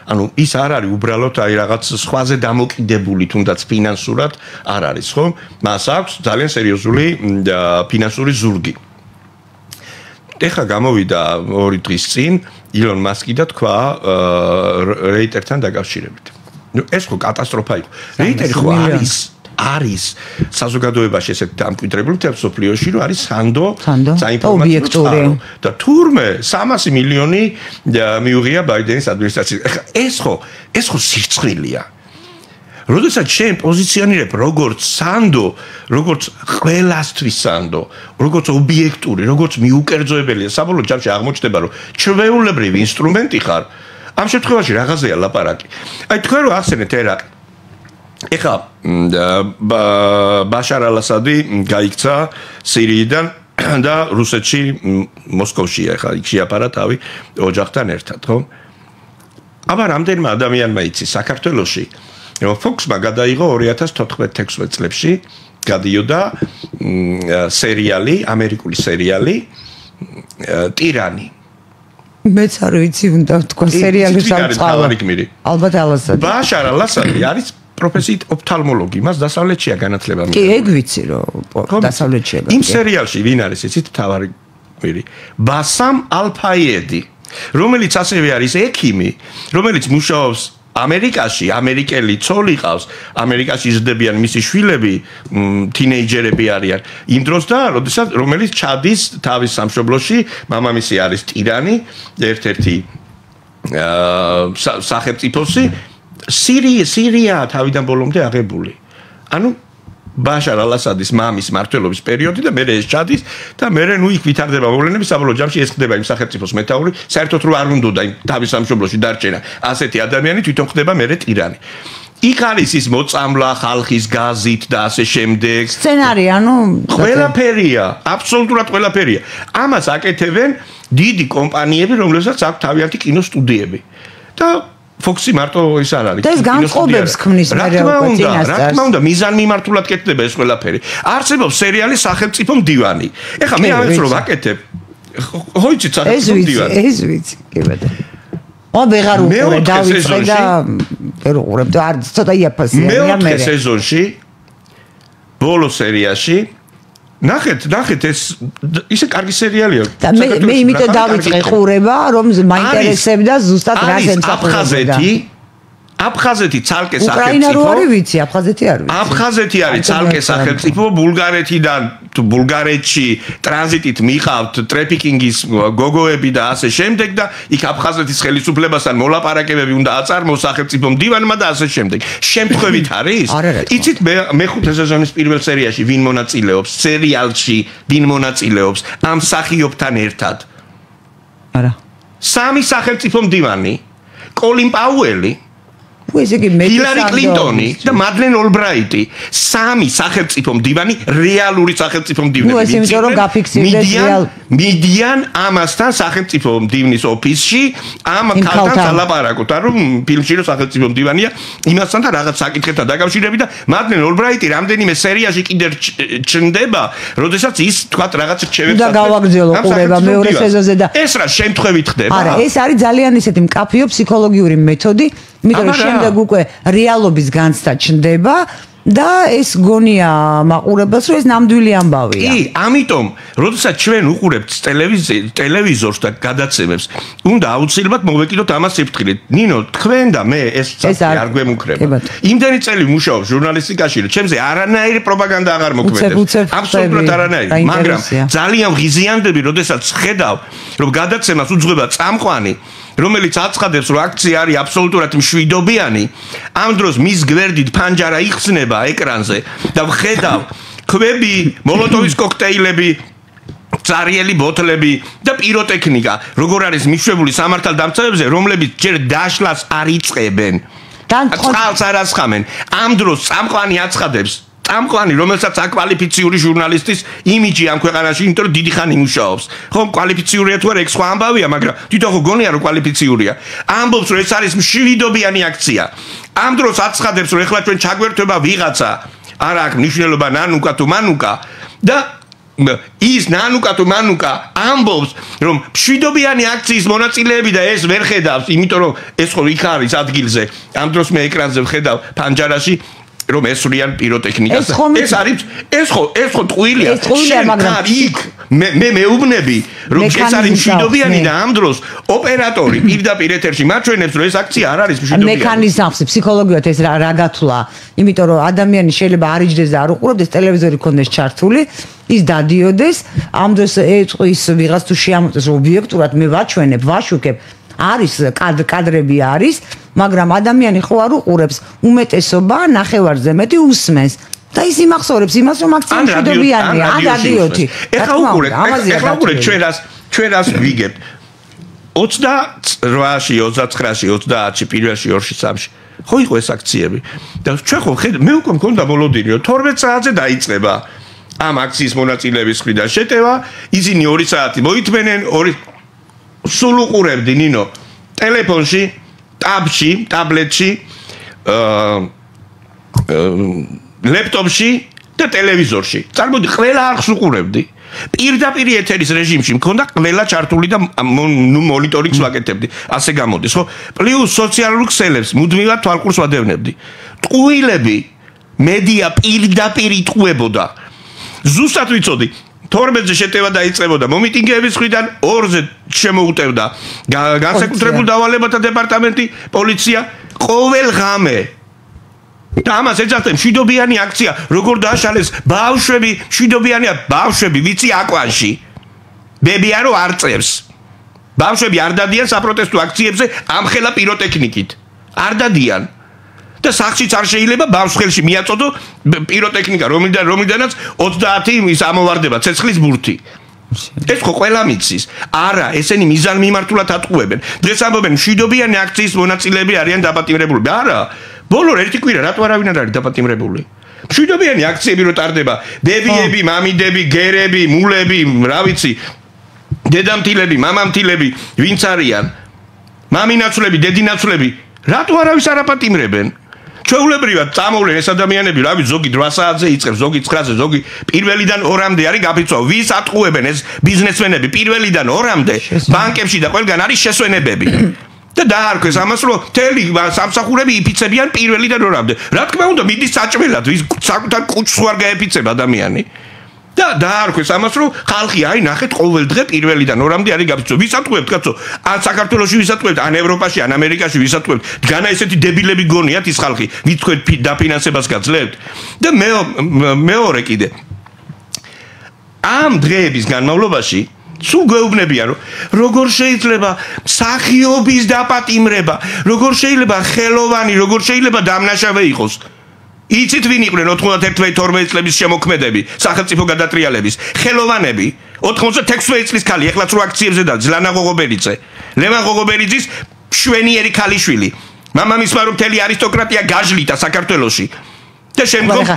ანუ ის არ არის უბრალოდ აი რაღაც სხვაზე დამოკიდებული თუნდაც ფინანსურად არ არის ხო? მას აქვს ძალიან სერიოზული ფინანსური ზურგი. ეხლა გამოვიდა 2 დღის წინ ილონ მასკი და თქვა რეიტერთან დაკავშირებით. ნუ ეს ხო კატასტროფა იყო. რეიტერი ხო არის არის საზოგადოებაში ესეთ დამკვიდრებული მსოფლიოში, რომ არის სანდო საინფორმაციო წყარო და თურმე 300 მილიონი მიუღია ბაიდენის ადმინისტრაციას. ეს ხო სირცხვილია. როდესაც შენ პოზიციონირებ როგორც სანდო, როგორც ყველასთვის სანდო, როგორც ობიექტური, როგორც მიუკერძოებელი, საბოლოო ჯამში აღმოჩნდება, რომ ჩვეულებრივი ინსტრუმენტი ხარ. ამ შემთხვევაში რაღაცეა ლაპარაკი. აი თქვენ რო ახსენეთ ერაყი. ეხლა ბაშარ ალ-ასადი გაიქცა სირიიდან და რუსეთში მოსკოვშია ეხლა იქ შეაფარა თავი ოჯახთან ერთად, ხო? აბა რამდენმა ადამიანმა იცის საქართველოში Fox-მა გადაიღო 2014-16 წლებში გადიოდა სერიალი, ამერიკული სერიალი ტირანი. მეც არ ვიცი, უნდა თქვა სერიალი სამწყარო. ალბათ ალ-ასადი. ბაშარ ალ-ასადი არის პროფესიით ოფთალმოლოგი, მას დასავლეთშია განათლება. კი, ეგ ვიცი, რომ დასავლეთშია. იმ სერიალში ვინ არის, იცით, თავარი გმირი? ბასამ ალ-ფაიედი, რომელიც ასევე არის ექიმი, რომელიც მუშაობს ამერიკაში, ამერიკელი ცოლი ყავს, ამერიკაში იზრდებიან მისი შვილები, თინეიჯერები არიან. იმ დროს და როდესაც რომელიც ჩადის თავის სამშობლოში, მამამისი არის ტირანი, ერთ-ერთი სახელმწიფოსი, სირია თავიდან ბოლომდე აღებული. ანუ ბაშარ ალ-ასადის მამის მმართველობის პერიოდი და მერე ეს ჩადის და მერე ნუ იქ ვითარდება მოვლენები საბოლოო ჯამში ეს ხდება იმ სახელმწიფოს მეთაური საერთოდ რო არ უნდოდა იმ თავის სამშობლოში დარჩენა ასეთი ადამიანი თვითონ ხდება მერე ტირანი იქ არის ის მოწამლა ხალხის გაზით და ასე შემდეგ სცენარი ანუ ყველაფერია აბსოლუტურად ყველაფერია ამას აკეთებენ დიდი კომპანიები რომლებსაც აქვს თავიანთი კინოსტუდიები და Fox-ი მარტო ის არ არის. და ეს განწყობებს ქმნის მე რა თქმა უნდა, მიზანმიმართულად კეთდება ეს ყველაფერი. არსებობს სერიალი სახელმწიფო მდივანი. ეხლა მე ამას რომ ვაკეთებ, ხო იცით სახელმწიფო მდივანი. ეს ვიცი, კი ბატონო. ვეღარ უყურე დავიწყე და ვერ უყურებ და არ ცოტა იაფასია მე. მე სეზონში ბოლო სერიაში ნახეთ ეს ისე კარგი სერიალია. და მე იმიტომ დავიწყე ყურება, რომ მაინტერესებდა ზუსტად რა ემსახურებოდა. აფხაზეთი ცალკე სახელმწიფო. უკრაინა რო არის ვიცი, აფხაზეთი არ ვიცი. აფხაზეთი არის ცალკე სახელმწიფო, ბულგარეთიდან ბულგარეთში ტრანზიტით მიყავთ ტრეფიკინგის გოგოები და ასე შემდეგ და იქ აფხაზეთის ხელისუფლებასთან მოლაპარაკებები უნდა აწარმოოს სახელმწიფო მდივანმა და ასე შემდეგ. შემთხვევით არის? იცით მეხუთე სეზონის პირველ სერიაში ვინ მონაწილეობს? სერიალში ვინ მონაწილეობს ამ მსახიობთან ერთად? არა. სამი სახელმწიფო მდივანი, კოლინ პაუელი ჰილარი კლინტონი და მადლენ ოლბრაიტი სამი სახელმწიფო მდივანი რეალური სახელმწიფო მდივანები მიდიან ამასთან სახელმწიფო მდივნის ოფისში ამ ქალთან ლაპარაკობთ რომ ფილმში რომ სახელმწიფო მდივანია იმასთან და რაღაც საკითხებთან დაკავშირებით და მადლენ ოლბრაიტი რამდენიმე სერიაში კიდევ ჩნდება როდესაც ის თქვა რაღაც რჩევებს და გავაგრძელო ყურება მეორე სეზონზე და ეს რა შემთხვევით ხდება არა ეს არის ძალიან ისეთი მკაფიო ფსიქოლოგიური მეთოდი იმიტომ რომ შემდეგ უკვე რეალობის განცდა ჩნდება და ეს გონია მაყურებელს რომ ეს ნამდვილი ამბავია. კი, ამიტომ, როდესაც ჩვენ უყურებთ ტელევიზორს და გადაცემებს, უნდა აუცილებლად მოვეკიდოთ ამას სიფრთხილით. ნინო, თქვენ და მე ეს არ გვემუქრება. იმდენი წელი ვმუშაობ ჟურნალისტიკაში, რომ ჩემზე არანაირი პროპაგანდა აღარ მოქმედებს. აბსოლუტურად არანაირი, მაგრამ ძალიან ღიზიანდები, როდესაც ხედავ, რომ გადაცემას უძღვება წამყვანი რომელიც აცხადებს რომ აქცია არის აბსოლუტურად მშვიდობიანი ამ დროს მის გვერდით ფანჯარა იხსნება ეკრანზე და ვხედავ ქვები მოლოტოვის კოქტეილები წარიელი ბოთლები და პიროტექნიკა როგორ არის მიშვებული სამართალდამცავებზე რომლებიც ჯერ დაშლას არ იწყებენ წყალს არ ასხამენ ამ დროს წამყვანი აცხადებს წამყვანი, რომელსაც აკვალიფიციური ჟურნალისტის იმიჯი ამ ქვეყანაში, იმიტომ რომ დიდი ხანი მუშაობს. ხომ კვალიფიციურია თუ არა, ეგ სხვა ამბავია, მაგრამ თვითონ ხო გონია რომ კვალიფიციურია. ამბობს რომ ეს არის მშვიდობიანი აქცია. ამ დროს აცხადებს რომ ეხლა ჩვენ ჩაგვერთვება ვიღაცა, არა აქვს მნიშვნელობა ნანუკა თუ მანუკა და ის ნანუკა თუ მანუკა ამბობს რომ მშვიდობიანი აქციის მონაწილეები და ეს ვერ ხედავს, იმიტომ რომ ეს ხო იქ არის ადგილზე. ამ დროს მე ეკრანზე ვხედავ ფანჯარაში რომ ესვრიან პიროტექნიკას. ეს ხო ტყუილია. მაგრამ იქ მე მეუბნები რომ ეს არის მშვიდობიანი და ამ დროს ოპერატორი პირდაპირ ეთერში მაჩვენებს რომ ეს აქცია არ არის მშვიდობიანი. მექანიზმს ფსიქოლოგიურად ეს რა გათვლა, იმიტომ რომ ადამიანი შეიძლება არ იჯდეს და არ უყურებდეს, ტელევიზორი ქონდეს ჩართული, ის დადიოდეს, ამ დროს ეწყვის ვიღაც თუ შეამოწეს ობიექტურად მე ვაჩვენებ, ვაშუქებ, არის კადრები არის, მაგრამ ადამიანი ხო არ უყურებს, უმეტესობა ნახევარზე მეტი უსმენს. და ის იმახსოვრებს იმას რომ აქცია მშვიდობიანია, რადიოთი. ეხლა უყურეთ ჩვენ რას ვიგებთ 28-ში, 29-ში, 30-ში, პირველში, 2-ში, 3-ში. ხო იყო ეს აქციები. და ჩვენ ხო მე უკვე მქონდა ბოლოდინი რომ 12 საათზე დაიწყება ამ აქციის მონაწილეების მხრიდან შეტევა, ისინი 2 საათი მოითმენენ, სულ უყურებდი ნინო ტელეფონში, ტაბში, ტაბლეტში, ლეპტოპში და ტელევიზორში. წარმოიდგინე, ყველა არხს უყურებდი. პირდაპირ ეთერის რეჟიმში მქონდა ყველა ჩართული და მონიტორინგს ვაკეთებდი. ასე გამოდის, ხო? პლუს სოციალურ ქსელებს მუდმივად თვალყურს ვადევნებდი. ტყუილები მედია პირდაპირ იტყუებოდა. ზუსტად ვიცოდი 12-ზე შეტევა დაიწყებოდა მომიტინგეების მხრიდან, 2-ზე შემოუტევდა განსაკუთრებულ დავალებათა დეპარტამენტი, პოლიცია, ყოველ ღამე. და ამას ეძახდნენ მშვიდობიანი აქცია, როგორ დააშალეს ბავშვები, მშვიდობიანია ბავშვები, ვიცი აკვანში. ბებია რო არ წევს. ბავშვები არ დადიან საპროტესტო აქციებზე ამხელა პიროტექნიკით. არ დადიან. და სახშიც არ შეიძლება ბავშვს ხელში მიაწოდო პიროტექნიკა, რომლიდანაც 30 ის ამოვარდება ცეცხლის ბურთი. ეს ხო ყველა მიცის. არა, ესენი მიზანმიმართულად ატყუებენ. დღეს ამბობენ მშვიდობიანი აქციის მონაწილეები არიან დაპატიმრებულები. არა. ბოლო ერთი კვირა რატო არავინ არ არის დაპატიმრებული? მშვიდობიანი აქციები რო ტარდება, ბებიები, მამიდები, გერები, მულები, რა ვიცი, დედამთილები, მამამთილები, ვინც არიან, მამინაცვლები, დედინაცვლები, რატო არავის არ აპატიმრებენ? ჩვეულებრივად წამოვლენ ეს ადამიანები, რა ვიცი, ზოგი 8 საათზე იწყებს, ზოგი 9-ზე, ზოგი პირველიდან 2-მდე არის გაფიცვა. ვის ატყუებენ ეს ბიზნესმენები პირველიდან 2-მდე? ბანკებში და ყველგან არის შესვენებები. და დაარქვეს ამას რომ თელი სამსახურები იფიცებიან პირველიდან 2-მდე. რა თქმა უნდა, მიდის საჭმელად, ვის საკუთარ კუჩს არ გაეფიცება ადამიანი. და დაარქვეს ამას რომ ხალხი აი ნახეთ ყოველ დღე პირველიდან 2-მდე არის გაფიცვა. ვის ატყუებთ კაცო? ან საქართველოში ვის ატყუებთ, ან ევროპაში, ან ამერიკაში ვის ატყუებთ? დგანა ესეთი დებილები გონიათ ის ხალხი, ვის თქვენ დაფინანსებას გაძლევთ? და მეორე კიდე ამ დღეების განმავლობაში სულ გვეუბნებიან რომ როგორ შეიძლება მსახიობის დაპატიმრება, როგორ შეიძლება ხელოვანი, როგორ შეიძლება დამნაშავე იყოს. იცით ვინ იყვნენ 91-12 წლების შემოქმედები, სახელმწიფო გადატრიალების, ხელოვანები, 96 წლის ქალი, ეხლაც რო აქციებზე და ლანა ღოღობერიძე. ლევან ღოღობერიძის შვენიერი ქალიშვილი. მამამისმა რომ მთელი არისტოკრატია გაჟლიტა საქართველოში. და შემდგომ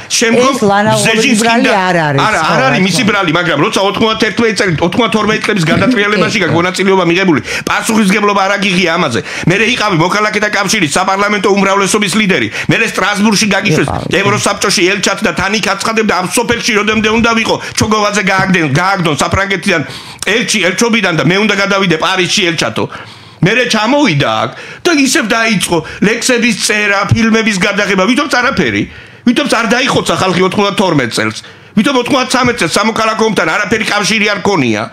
ზეჯინსკი არ არის მისი ბრალი, მაგრამ როცა 92 წლების გადატრიალებაში მონაწილეობა მიღებული, პასუხისმგებლობა არ აგიღია ამაზე. მერე იყავი მოქალაქეთა კავშირის საპარლამენტო უმრავლესობის ლიდერი. მერე სტრასბურგში გაგიშვეს ევროსაბჭოში ელჩად და თან იქ აცხადებდა ამ სოფელში როდემდე უნდა ვიყო. ჩოგოვაძე გააგდონ საფრანგეთიდან ელჩობიდან და მე უნდა გადავიდე პარიზში ელჩათო. მერე ჩამოვიდა აქ და ისევ დაიწყო ლექსების წერა, ფილმების გადაღება, ვითომც არაფერი. ვითომც არ დაიხოცა ხალხი 92 წელს. ვითომ 93 წელს სამოქალაქო ომთან არაფერი კავშირი არ ქონია.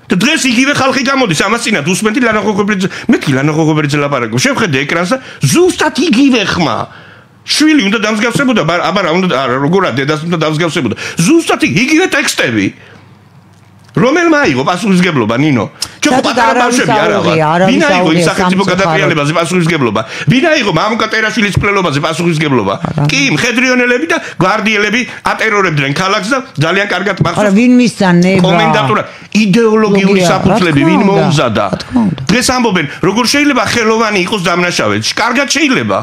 და დღეს იგივე ხალხი გამოდის ამას წინათ უსმენდი ლანა ღოღობერიძე. მეთქი ლანა ღოღობერიძე ლაპარაკობს. შევხედე ეკრანს და ზუსტად იგივე ხმა. შვილი უნდა დამსგავსებოდა, აბარა უნდა როგორად დედას უნდა დამსგავსებოდა. ზუსტად იგივე ტექსტები. რომელმა აიღო პასუხისმგებლობა ნინო? ჩვენ პატარა ბავშვები არა ვარ. ვინ აიღო იმ სახელმწიფო გადატრიალებაზე პასუხისმგებლობა? ვინ აიღო მამუკა ტერაშვილის მკვლელობაზე პასუხისმგებლობა? კი, მხედრიონელები და გვარდიელები ატერორებდნენ ქალაქს და ძალიან კარგად მახსოვს. არა, ვინ მისცანება? კომენდატურა, იდეოლოგიური საფუძვლები ვინ მოუმზადა? დღეს ამბობენ, როგორ შეიძლება ხელოვანი იყოს დამნაშავეში? კარგად შეიძლება.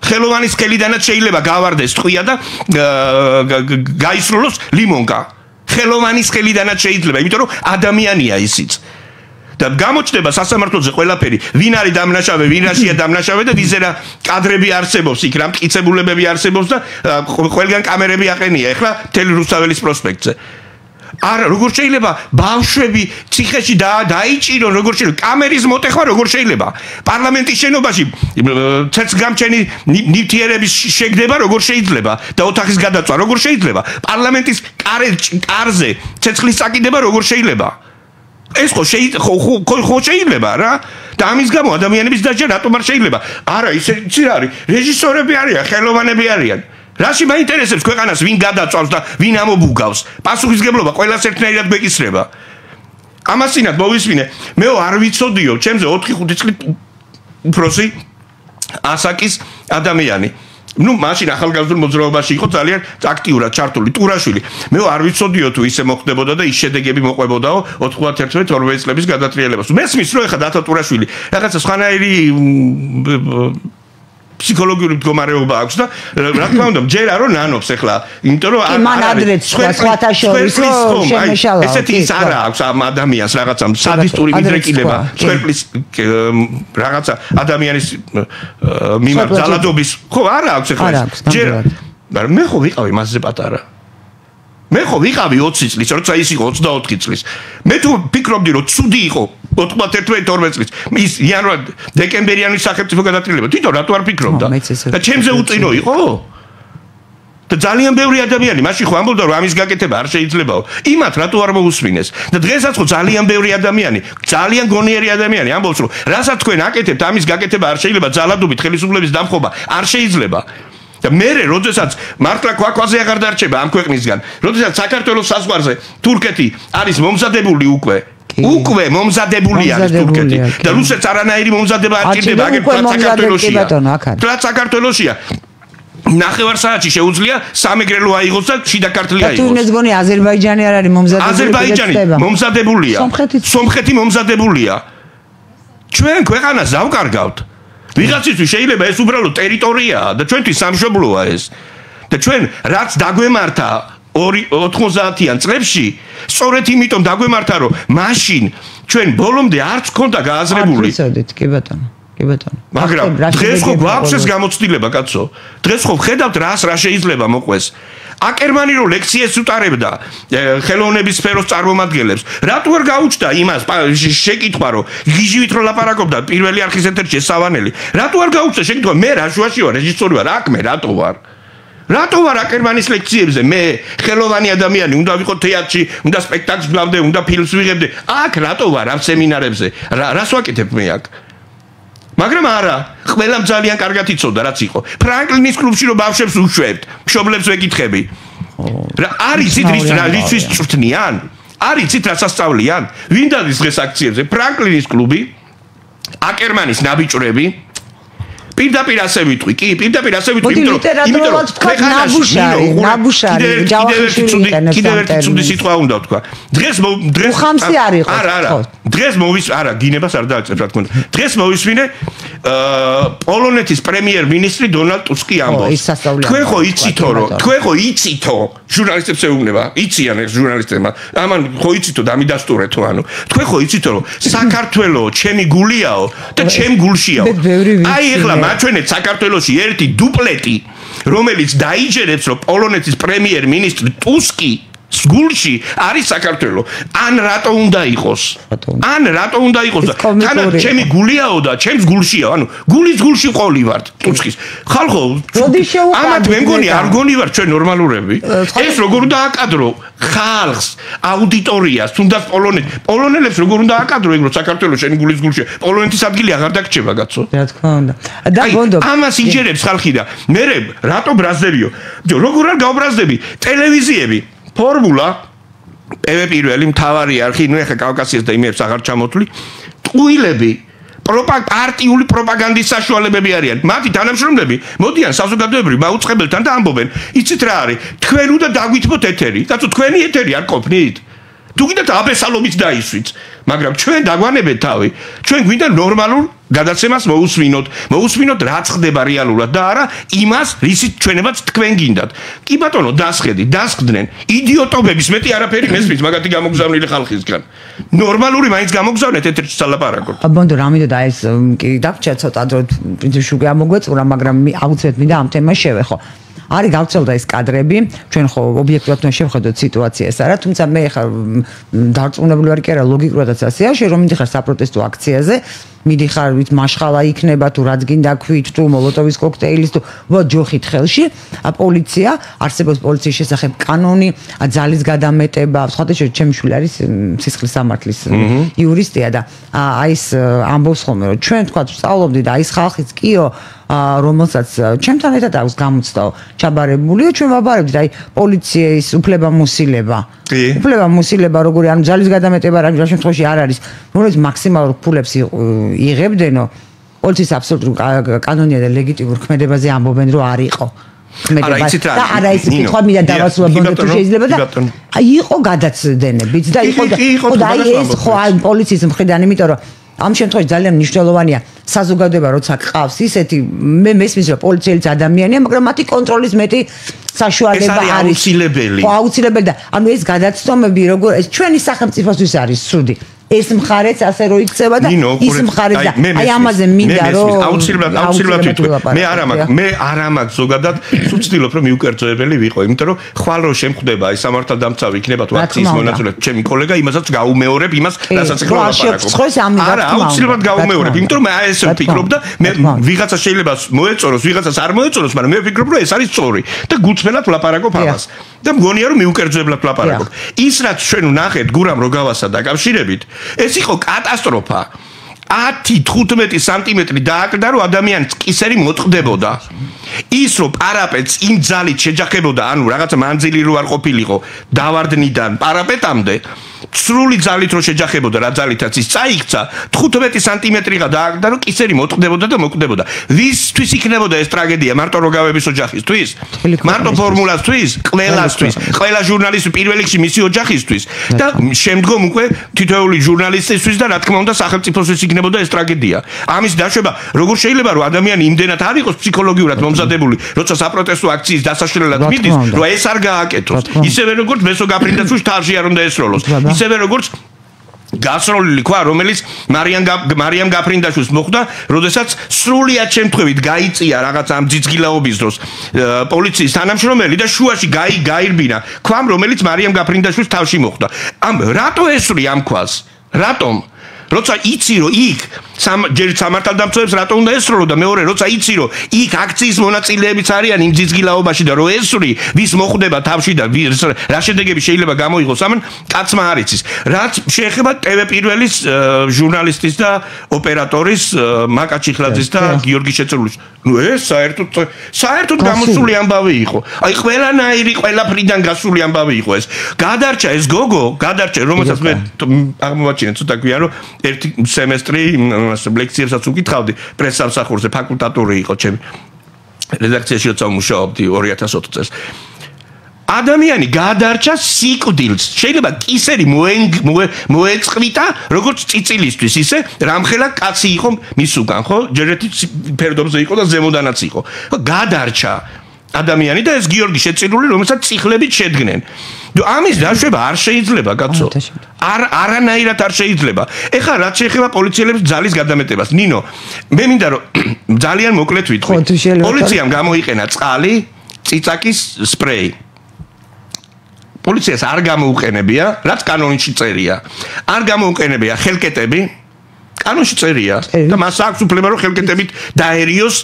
ხელოვანის ხელიდანაც შეიძლება გავარდეს ტყვია და გაისროლოს ლიმონკა. ხელოვანის ხელიდანაც შეიძლება, იმიტომ რომ ადამიანია ისიც. და გამოჩნდება სასამართლოზე ყველაფერი, ვინ არის დამნაშავე, ვინ რაშია დამნაშავე და ვიზერა კადრები არსებობს იქ, რა მტკიცებულებები არსებობს და ყველგან კამერები აყენია. ეხლა მთელი რუსთაველის პროსპექტზე. არა, როგორ შეიძლება ბავშვები ციხეში დაიჭირონ, როგორ შეიძლება კამერის მოტეხვა, როგორ შეიძლება პარლამენტის შენობაში ცეცხლგამჩენი ნივთიერების შეგდება, როგორ შეიძლება და ოთახის გადაწვა, როგორ შეიძლება პარლამენტის კარზე ცეცხლის წაკიდება, როგორ შეიძლება ეს ხო შეიძლება რა და ამის გამო ადამიანების დაჭერა რატომ არ შეიძლება არა ისე რა არის რეჟისორები არიან ხელოვანები არიან რაში მაინტერესებს ქვეყანას ვინ გადაწვავს და ვინ ამობუგავს პასუხისგებლობა ყველას ერთნაირად გვეკისრება ამასინად მოვისმინე მე არ ვიცოდიო ჩემზე 4-5 წლით უფროსი ასაკის ადამიანი ну მაშინ ახალგაზრდულ მოძრაობაში იყო ძალიან აქტიურად ჩართული ტურაშვილი მე არ ვიცოდიო თუ ისე მოხდებოდა და ის შედეგები მოყვებოდაო 91-12 წლების გადატრიალებას მესმის რომ ეხა დათო ტურაშვილი რაღაცა სხვანაირი ფსიქოლოგიური მდგომარეობა აქვს და რა თქმა უნდა ჯერა რომ ნანობს ახლა იმიტომ რომ მან ადრეც სხვათა შორის შემეშალა ესეთი ის არა აქვს ამ ადამიანს რაღაცა სადისტური მიდრეკილება სვერპლის რაღაცა ადამიანის მიმართ ძალადობის ხო არა აქვს ახლა ჯერა მაგრამ მე ხო ვიყავი მასზე პატარა მე ხო ვიყავი 20 წლის როცა ის იყო 24 წლის მე თუ ფიქრობდი რომ ცუდი იყო 91-12 წლის ის იანვარ დეკემბერიანი სახელმწიფო გადატრიალება თვითონ რატო არ ფიქრობდა და ჩემზე უწინო იყო და ძალიან ბევრი ადამიანი მაშინ ხო ამბობდა რომ ამის გაკეთება არ შეიძლებაო იმათ რატო არ მოусმინეს და დღესაც ხო ძალიან ბევრი ადამიანი ძალიან გონიერი ადამიანი ამბობს რომ რასაც თქვენ აკეთებთ ამის გაკეთება არ შეიძლება ძალადობით ხელისუფლების დამხობა არ შეიძლება და მე როდესაც მართლა ქვაქვაზე აღარ დარჩება ამ ქვეყნისგან როდესაც საქართველოს საზღვარზე თურქეთი არის მომზადებული უკვე მომზადებული არის თურქეთი და რუსეთს არანაირი მომზადება არ ჭირდება აგერ საქართველოსია ნახევარ საათში შეუძლია სამეგრელო აიღოს და შიდა ქართლი აიღოს. თუ ინეს გონი აზერბაიჯანი არ არის მომზადებული. აზერბაიჯანი მომზადებულია. სომხეთი მომზადებულია. ჩვენ ქვეყანას დავკარგავთ. ვიღაცისთვის შეიძლება ეს უბრალოდ ტერიტორიაა და ჩვენთვის სამშობლოა ეს. და ჩვენ რაც დაგვემართა 90-იან წლებში, სწორედ იმიტომ დაგვემართა, რომ მაშინ ჩვენ ბოლომდე არც ქონდა გააზრებული. კი ბატონო. მაგრამ დღეს ხო გვაქვს ეს გამოცდილება, კაცო. დღეს ხო ხედავთ რა შეიძლება მოყვეს. აკერმანი რო ლექციებს უტარებდა ხელოვნების სფეროს წარმომადგენლებს, რატო არ გაუჩნდა იმას შეკითხვა, რომ გიჟივით რო ლაპარაკობდა პირველი არხის ეთერში სავანელი, რატო არ გაუჩნდა შეკითხვა, მე რა შუაში ვარ, რეჟისორი ვარ, აქ მე რატო ვარ? რატო ვარ აკერმანის ლექციებზე? მე ხელოვანი ადამიანი, უნდა ვიყო თეატრში, უნდა სპექტაკლს ვლავდე, უნდა ფილმს ვიღებდე. აქ რატო ვარ ამ სემინარებზე? რას ვაკეთებ მე აქ? მაგრამ არა, ყველამ ძალიან კარგად იცოდა რაც იყო. ფრანკლინის კლუბში რო ბავშვებს უშვებთ, მშობლებს ვეკითხები. არის იცით წვრთნიან? არის იცით რა სასწავლიან? ვინ დადის დღეს აქციებზე? ფრანკლინის კლუბი, აკერმანის ნაბიჭვრები. პირდაპირ ასე ვიტყვი, კი, პირდაპირ ასე ვიტყვი, იმიტომ რომ ნაბუშარი, ჯავახიშვილი კიდევ ერთი ცუდი სიტყვა უნდა ვთქვა. დღეს უხამსი არ იყო. არა. დღეს არა, გინებას არ დააწყებ რა თქმა უნდა. დღეს მოვისმინე პოლონეთის პრემიერ-მინისტრი დონალდ ტუსკი ამბობს. თქვენ ხო იცითო, ჟურნალისტებს ეუბნება, იციან ეს ჟურნალისტებმა. ამან ხო იცითო და მიდასტურეთო, ანუ. თქვენ ხო იცითო, რომ საქართველო ჩემი გულიაო და ჩემ გულშიაო. აი ეხლა მაჩვენეთ საქართველოში ერთი დუპლეტი, რომელიც დაიჯერებს, რომ პოლონეთის პრემიერ-მინისტრი ტუსკი სგულში არის საქართველო. ან რატო უნდა იყოს? თანა ჩემი გულიაო და ჩემს გულშია, ანუ გულის გულში ყოლი ვართ ტუსკის. ხალხო, ამათ მე მგონი არ გონივართ ჩვენ ნორმალურები. ეს როგორ უნდა აკადრო ხალხს, აუდიტორიას, თუნდაც პოლონელებს როგორ უნდა აკადრო ეგ რომ საქართველო შენი გულის გულშია. პოლონეთის ადგილი აღარ დაგჭება, კაცო. რა თქმა უნდა. და გონდო. ამას იჯერებს ხალხი და მე რატო ბრაზდებიო? როგორ არ გავბრაზდები? ტელევიზიები ფორმულა პირველი მთავარი არხი, ნუ ეხა კავკასიას და იმებს აღარ ჩამოთვლი, ტყუილები, პარტიული პროპაგანდის საშუალებები არიან. მათი თანამშრომლები მოდიან საზოგადოებრივ მაუწყებელთან და ამბობენ, იცით რა არის, თქვენ უნდა დაგვითმოთ ეთერი. კაცო, თქვენი ეთერი არ ყოფნით? თუ გინდათ აბესალომიც დაისვით, მაგრამ ჩვენ დაგვანებეთ თავი. ჩვენ გვინდა ნორმალურ გადაცემას მოусმინოთ რაც ხდება რეალურად და არა იმას, რისით ჩვენებაც თქვენ გინდათ. კი ბატონო, დასხდნენ იდიოტობების მეტი არაფერი მესმის მაგათი გამოგზავნილი ხალხისგან. ნორმალური მაინც გამოგზავნეთ ეთერში სალაპარაკოთ. ბონდო, რამიდოდა ეს კი დაგჭა ცოტა დრო პრინციპში გამოგვეწურა, მაგრამ აუცილებლად მინდა ამ თემას შევეხო. არის გავრცელდა ეს კადრები, ჩვენ ხო ობიექტურად უნდა შევხედოთ სიტუაციას, არა, თუმცა მე ხარ დარწმუნებული ვარ კი არა ლოგიკურადაც ასეა, რომ მიდიხარ საპროტესტო აქციაზე, მიდიხარ ვით მაშხალა იქნება თუ რაც გინდა ქვით თუ მოლოტოვის კოქტეილის თუ ჯოხით ხელში, პოლიცია არსებობს პოლიციის შესახებ კანონი, ძალის გადამეტება, სხვათა შორის ჩემი შვილი არის სისხლის სამართლის იურისტია და აი ეს ამბობს ხოლმე რომ ჩვენ თქვა სწავლობდით და აი ეს ხალხიც კიო რომელსაც ჩემთან ერთად აქვს გამოცდაო ჩაბარებულია ჩვენ ვაბარებდით აი პოლიციის უფლებამოსილება როგორი ანუ ძალის გადამეტება რა შემთხვევაში არ არის რომელიც მაქსიმალურ ფულებს იღებდენო პოლიციის აბსოლუტურ კანონია და ლეგიტიმურ ქმედებაზე ამბობენ რომ არ იყო და არა ის კითხვა მინდა დავასრულებო თუ შეიძლება და აი იყო გადაცდენებიც და იყო და აი ეს ხო აი პოლიციის მხრიდან იმიტომ რომ ამ შემთხვევაში ძალიან მნიშვნელოვანია საზოგადოება როცა ყავს ისეთი მე მესმის რომ პოლიციელიც ადამიანია მაგრამ მათი კონტროლის მეტი საშუალება არის აუცილებელი და ანუ ეს გადაცდომები როგორ ეს ჩვენი სახელმწიფოსთვის არის ცუდი ეს მხარეც ასე რო იქცევა და ის მხარეც და აი ამაზე მინდა რომ აუცილებლად მე არ მაქვს ზოგადად ვცდილობ რომ მიუკერძოებელი ვიყო იმიტომ რომ ხვალ რო შემხვდება აი სამართალდამცავი იქნება თუ აქციის მონაწილე ჩემი კოლეგა იმასაც გაუმეორებ იმას რასაც ეხლა ვაპარაკობ არა აუცილებლად გაუმეორებ იმიტომ რომ მე აი ესე ვფიქრობ და მე ვიღაცა შეიძლება მოეწონოს ვიღაცას არ მოეწონოს მაგრამ მე ვფიქრობ რომ ეს არის სწორი და გულწრფელად ვლაპარაკობ ამას და მგონია რომ მიუკერძოებლად ვლაპარაკობ ის რაც ჩვენ ვნახეთ გურამ როგავასა დაკავშირებით ეს იყო კატასტროფა 10-15 სანტიმეტრი დააკლდა რომ ადამიანის კისერი მოწყდებოდა ის რომ პარაპეტს იმ ძალით შეჯახებოდა ანუ რაღაცა მანძილი რო არ ყოფილიყო დავარდნიდან პარაპეტამდე სრული ძალით რო შეჯახებოდა რა ძალითაც ის წაიქცა 15 სანტიმეტრიღა დააკლდა რომ კისერი მოწყდებოდა და მოკვდებოდა ვისთვის იქნებოდა ეს ტრაგედია მარტო როგავების ოჯახისთვის მარტო ფორმულასთვის ყველასთვის ყველა ჟურნალისტი პირველ რიგში მისი ოჯახისთვის და შემდგომ უკვე თითოეული ჟურნალისტისთვის და რა თქმა უნდა სახელმწიფოსთვის იქნებოდა ეს ტრაგედია ამის დაშვება როგორ შეიძლება რომ ადამიანი იმდენად არ იყოს ფსიქოლოგიურად მომზადებული როცა საპროტესტო აქციის დასაშლელად მიდის რომ ეს არ გააკეთოს ისევე როგორც მესო გაფრინდაშვილს თავში არ უნდა ესროლოს ისევე როგორც გასროლილი ქვა რომელიც მარიამ გაფრინდაშვილს მოხვდა როდესაც სრულიად შემთხვევით გაიწია რაღაც ამ ძიძგილაობის დროს პოლიციის თანამშრომელი და შუაში გაირბინა ქვამ რომელიც მარიამ გაფრინდაშვილს თავში მოხვდა ამ რატო ესვრი ამ ქვას რატომ როცა იცი რომ იქ ჯერ სამართალდამცავებს რატო უნდა ესროლო და მეორე როცა იცი რომ იქ აქციის მონაწილეებიც არიან იმ ძიძგილაობაში და რომ ესვრი ვის მოხვდება თავში და რა შედეგები შეიძლება გამოიღოს ამან კაცმა არ იცის რაც შეეხება TV პირველის ჟურნალისტის და ოპერატორის მაკა ჩიხლაძის და გიორგი შეწრულის ნუ ეს საერთოდ გამოსული ამბავი იყო აი ყველანაირი ყველაფრიდან გასული ამბავი იყო ეს გადარჩა ეს გოგო რომელსაც მე აღმოვაჩინე ცოტა გვიან რომ ერთი სემესტრი ლექციებსაც უკითხავდი პრესსამსახურზე ფაკულტატური იყო ჩემი რედაქციაში როცა ვმუშაობდი 2004 წელს ადამიანი გადარჩა სიკვდილს შეიძლება კისერი მოეწყვითა როგორც წიწილისთვის ისე რამხელა კაცი იყო მის უკან ხო ჯერეთი ფერდობზე იყო და ზემოდანაც იყო გადარჩა ადამიანი და ეს გიორგი შეწირული რომელსაც წიხლებით შედგნენ ამის დაშვება არ შეიძლება კაცო არანაირად არ შეიძლება ეხლა რაც შეეხება პოლიციელების ძალის გადამეტებას ნინო მე მინდა რომ ძალიან მოკლედ ვიტყვი პოლიციამ გამოიყენა წყალი წიწაკის სპრეი პოლიციას არ გამოუყენებია რაც კანონში წერია არ გამოუყენებია ხელკეტები კანონში წერია და მას აქვს უფლება რომ ხელკეტებით დაერიოს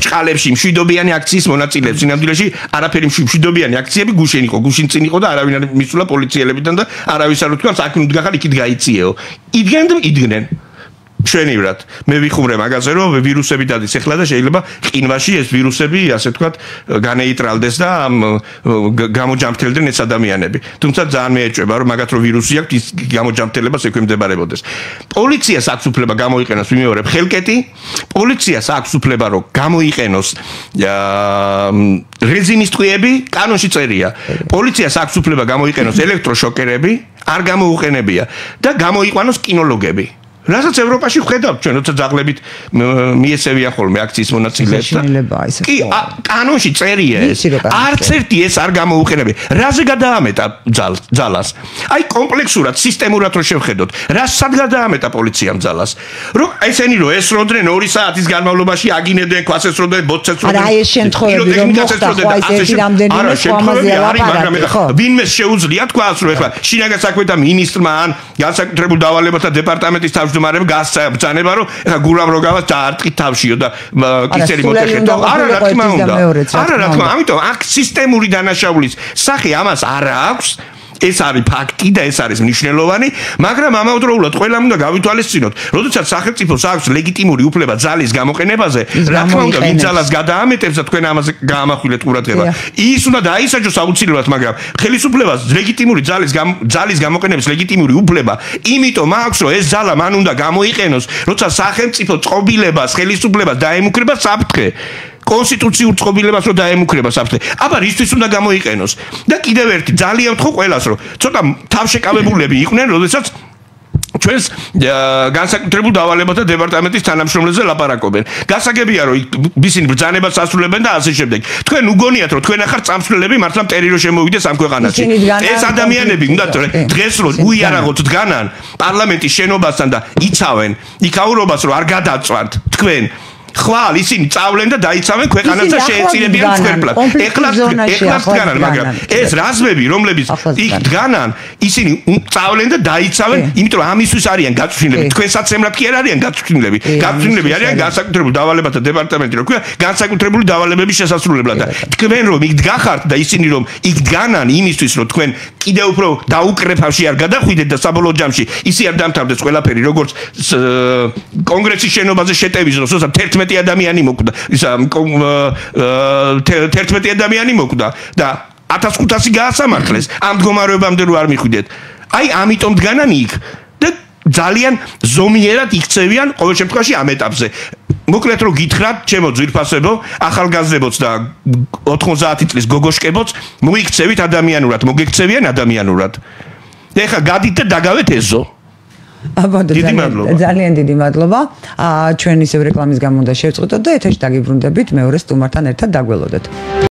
ჭყალებში მშვიდობიანი აქციის მონაწილეებს სინამდვილეში არაფერი მშვიდობიანი აქციები გუშინ იყო გუშინ წინ იყო და არავინ არ მისულა პოლიციელებიდან და არავის არ უთქვამს აქ ნუ დგახარ იქით გაიწიეო იდგნენ ჩვენივრად მე ვიხუმრე მაგაზე რომ ვირუსები დადის ეხლა და შეიძლება ყინვაში ეს ვირუსები ასე ვთქვათ განეიტრალდეს და გამოჯამრთელდნენ ეს ადამიანები თუმცა ძალიან მეეჭვება რომ მაგათ რო ვირუსი აქვს ის გამოჯამრთელებას ექვემდებარებოდეს პოლიციას აქვს უფლება გამოიყენოს ვიმეორებ ხელკეტი პოლიციას აქვს უფლება რომ გამოიყენოს რეზინის ტყვიები კანონში წერია პოლიციას აქვს უფლება გამოიყენოს ელექტროშოკერები არ გამოუყენებია და გამოიყვანოს კინოლოგები რასაც ევროპაში ვხედავთ ჩვენ, როცა ძაღლებით მიეცევიან ხოლმე აქციის მონაწილეებს და კი, კანონში წერია ეს. არც ერთი ეს არ გამოუყენებია. რაზე გადაამეტა ძალას? აი კომპლექსურად, სისტემურად რო შევხედოთ, რა სად გადაამეტა პოლიციამ ძალას? რომ ესენი რო ესროდნენ 2 საათის განმავლობაში აგინებდნენ, ქვას ესროდნენ, ბოთს ესროდნენ. არა, ეს შემთხვევები რომ მოხდა, ხო აი ეს რამდენიმე ამაზე ლაპარაკი. ვინმეს შეუძლია თქვას, რომ ეხლა შინაგან საქმეთა მინისტრმა ან განსაკუთრებულ დავალებათა დეპარტამენტის თავმჯდომარემ გასაბრძანება, რომ ეხლა გურამ როგავას დაარტყით თავშიო და კისერი მოტეხეთო. არა, რა თქმა უნდა. არა, რა თქმა, ამიტომ აქ სისტემური დანაშაულის სახე ამას არ აქვს. ეს არის ფაქტი და ეს არის მნიშვნელოვანი, მაგრამ ამავდროულად ყველამ უნდა გავითვალისწინოთ, როდესაც სახელმწიფოს აქვს ლეგიტიმური უფლება ძალის გამოყენებაზე, რა თქმა უნდა, ვინ ძალას გადაამეტებს და თქვენ ამაზე გაამახვილეთ ყურადღება. ის უნდა დაისაჯოს აუცილებლად, მაგრამ ხელისუფლებას ლეგიტიმური ძალის გამოყენების ლეგიტიმური უფლება, იმიტომ აქვს, რომ ეს ძალა მან უნდა გამოიყენოს, როცა სახელმწიფო წყობილებას, ხელისუფლებას დაემუქრება საფრთხე. კონსტიტუციურ წყობილებას რო დაემუქრება საფრთხე. აბა რისთვის უნდა გამოიყენოს? და კიდევ ერთი ძალიან ვთხოვ ყველას, რომ ცოტა თავშეკავებულები იყვნენ, როდესაც ჩვენს განსაკუთრებულ დავალებათა დეპარტამენტის თანამშრომლებზე ლაპარაკობენ. გასაგებია, რომ ისინი ბრძანებას ასრულებენ და ასე შემდეგ. თქვენ უგონიათ, რომ თქვენ ახარ წამსვლელები მართლა მტერი რო შემოვიდეს ამ ქვეყანაში. ეს ადამიანები უნდა დღეს რო უიარაღოთ დგანან პარლამენტის შენობასთან და იცავენ იქაურობას, რომ არ გადაწვათ თქვენ ხვალ ისინი წავლენ და დაიცავენ ქვეყანას და შეეწირებიან მსხვერპლად. ეხლა დგანან, მაგრამ ეს რაზმები, რომლებიც იქ დგანან, ისინი წავლენ და დაიცავენ, იმიტომ რომ ამისთვის არიან გაწვრთნილები. თქვენსაცემლად კი არ არიან გაწვრთნილები. გაწვრთნილები არიან განსაკუთრებულ დავალებათა დეპარტამენტი, რომ ქვია, განსაკუთრებული დავალებების შესასრულებლად. და თქვენ რომ იქ დგახართ და ისინი რომ იქ დგანან იმისთვის, რომ თქვენ კიდევ უფრო დაუკრეფავში არ გადახვიდეთ და საბოლოო ჯამში ისე არ დამთავრდეს ყველაფერი, როგორც კონგრესის შენობაზე შეტევის დროს, როცა 11 ადამიანი მოკვდა, ისა 11 ადამიანი მოკვდა და 1500 გაასამართლეს ამ მდგომარეობამდე რო არ მიხვიდეთ. აი ამიტომ დგანან იქ და ძალიან ზომიერად იქცევიან ყოველ შემთხვევაში ამ ეტაპზე. მოკლედ რო გითხრათ, ჩემო ძვირფასებო, ახალგაზრდებოც და 90 წლის გოგოშკებოც, მოიქცევით ადამიანურად, მოგექცევიან ადამიანურად. და ეხლა გადით და დაგავეთ ეზო. ძალიან დიდი მადლობა. ჩვენ ისევ რეკლამის გამო უნდა შევწყვიტოთ და ეთერში დაგიბრუნდებით მეორე სტუმართან ერთად დაგველოდეთ.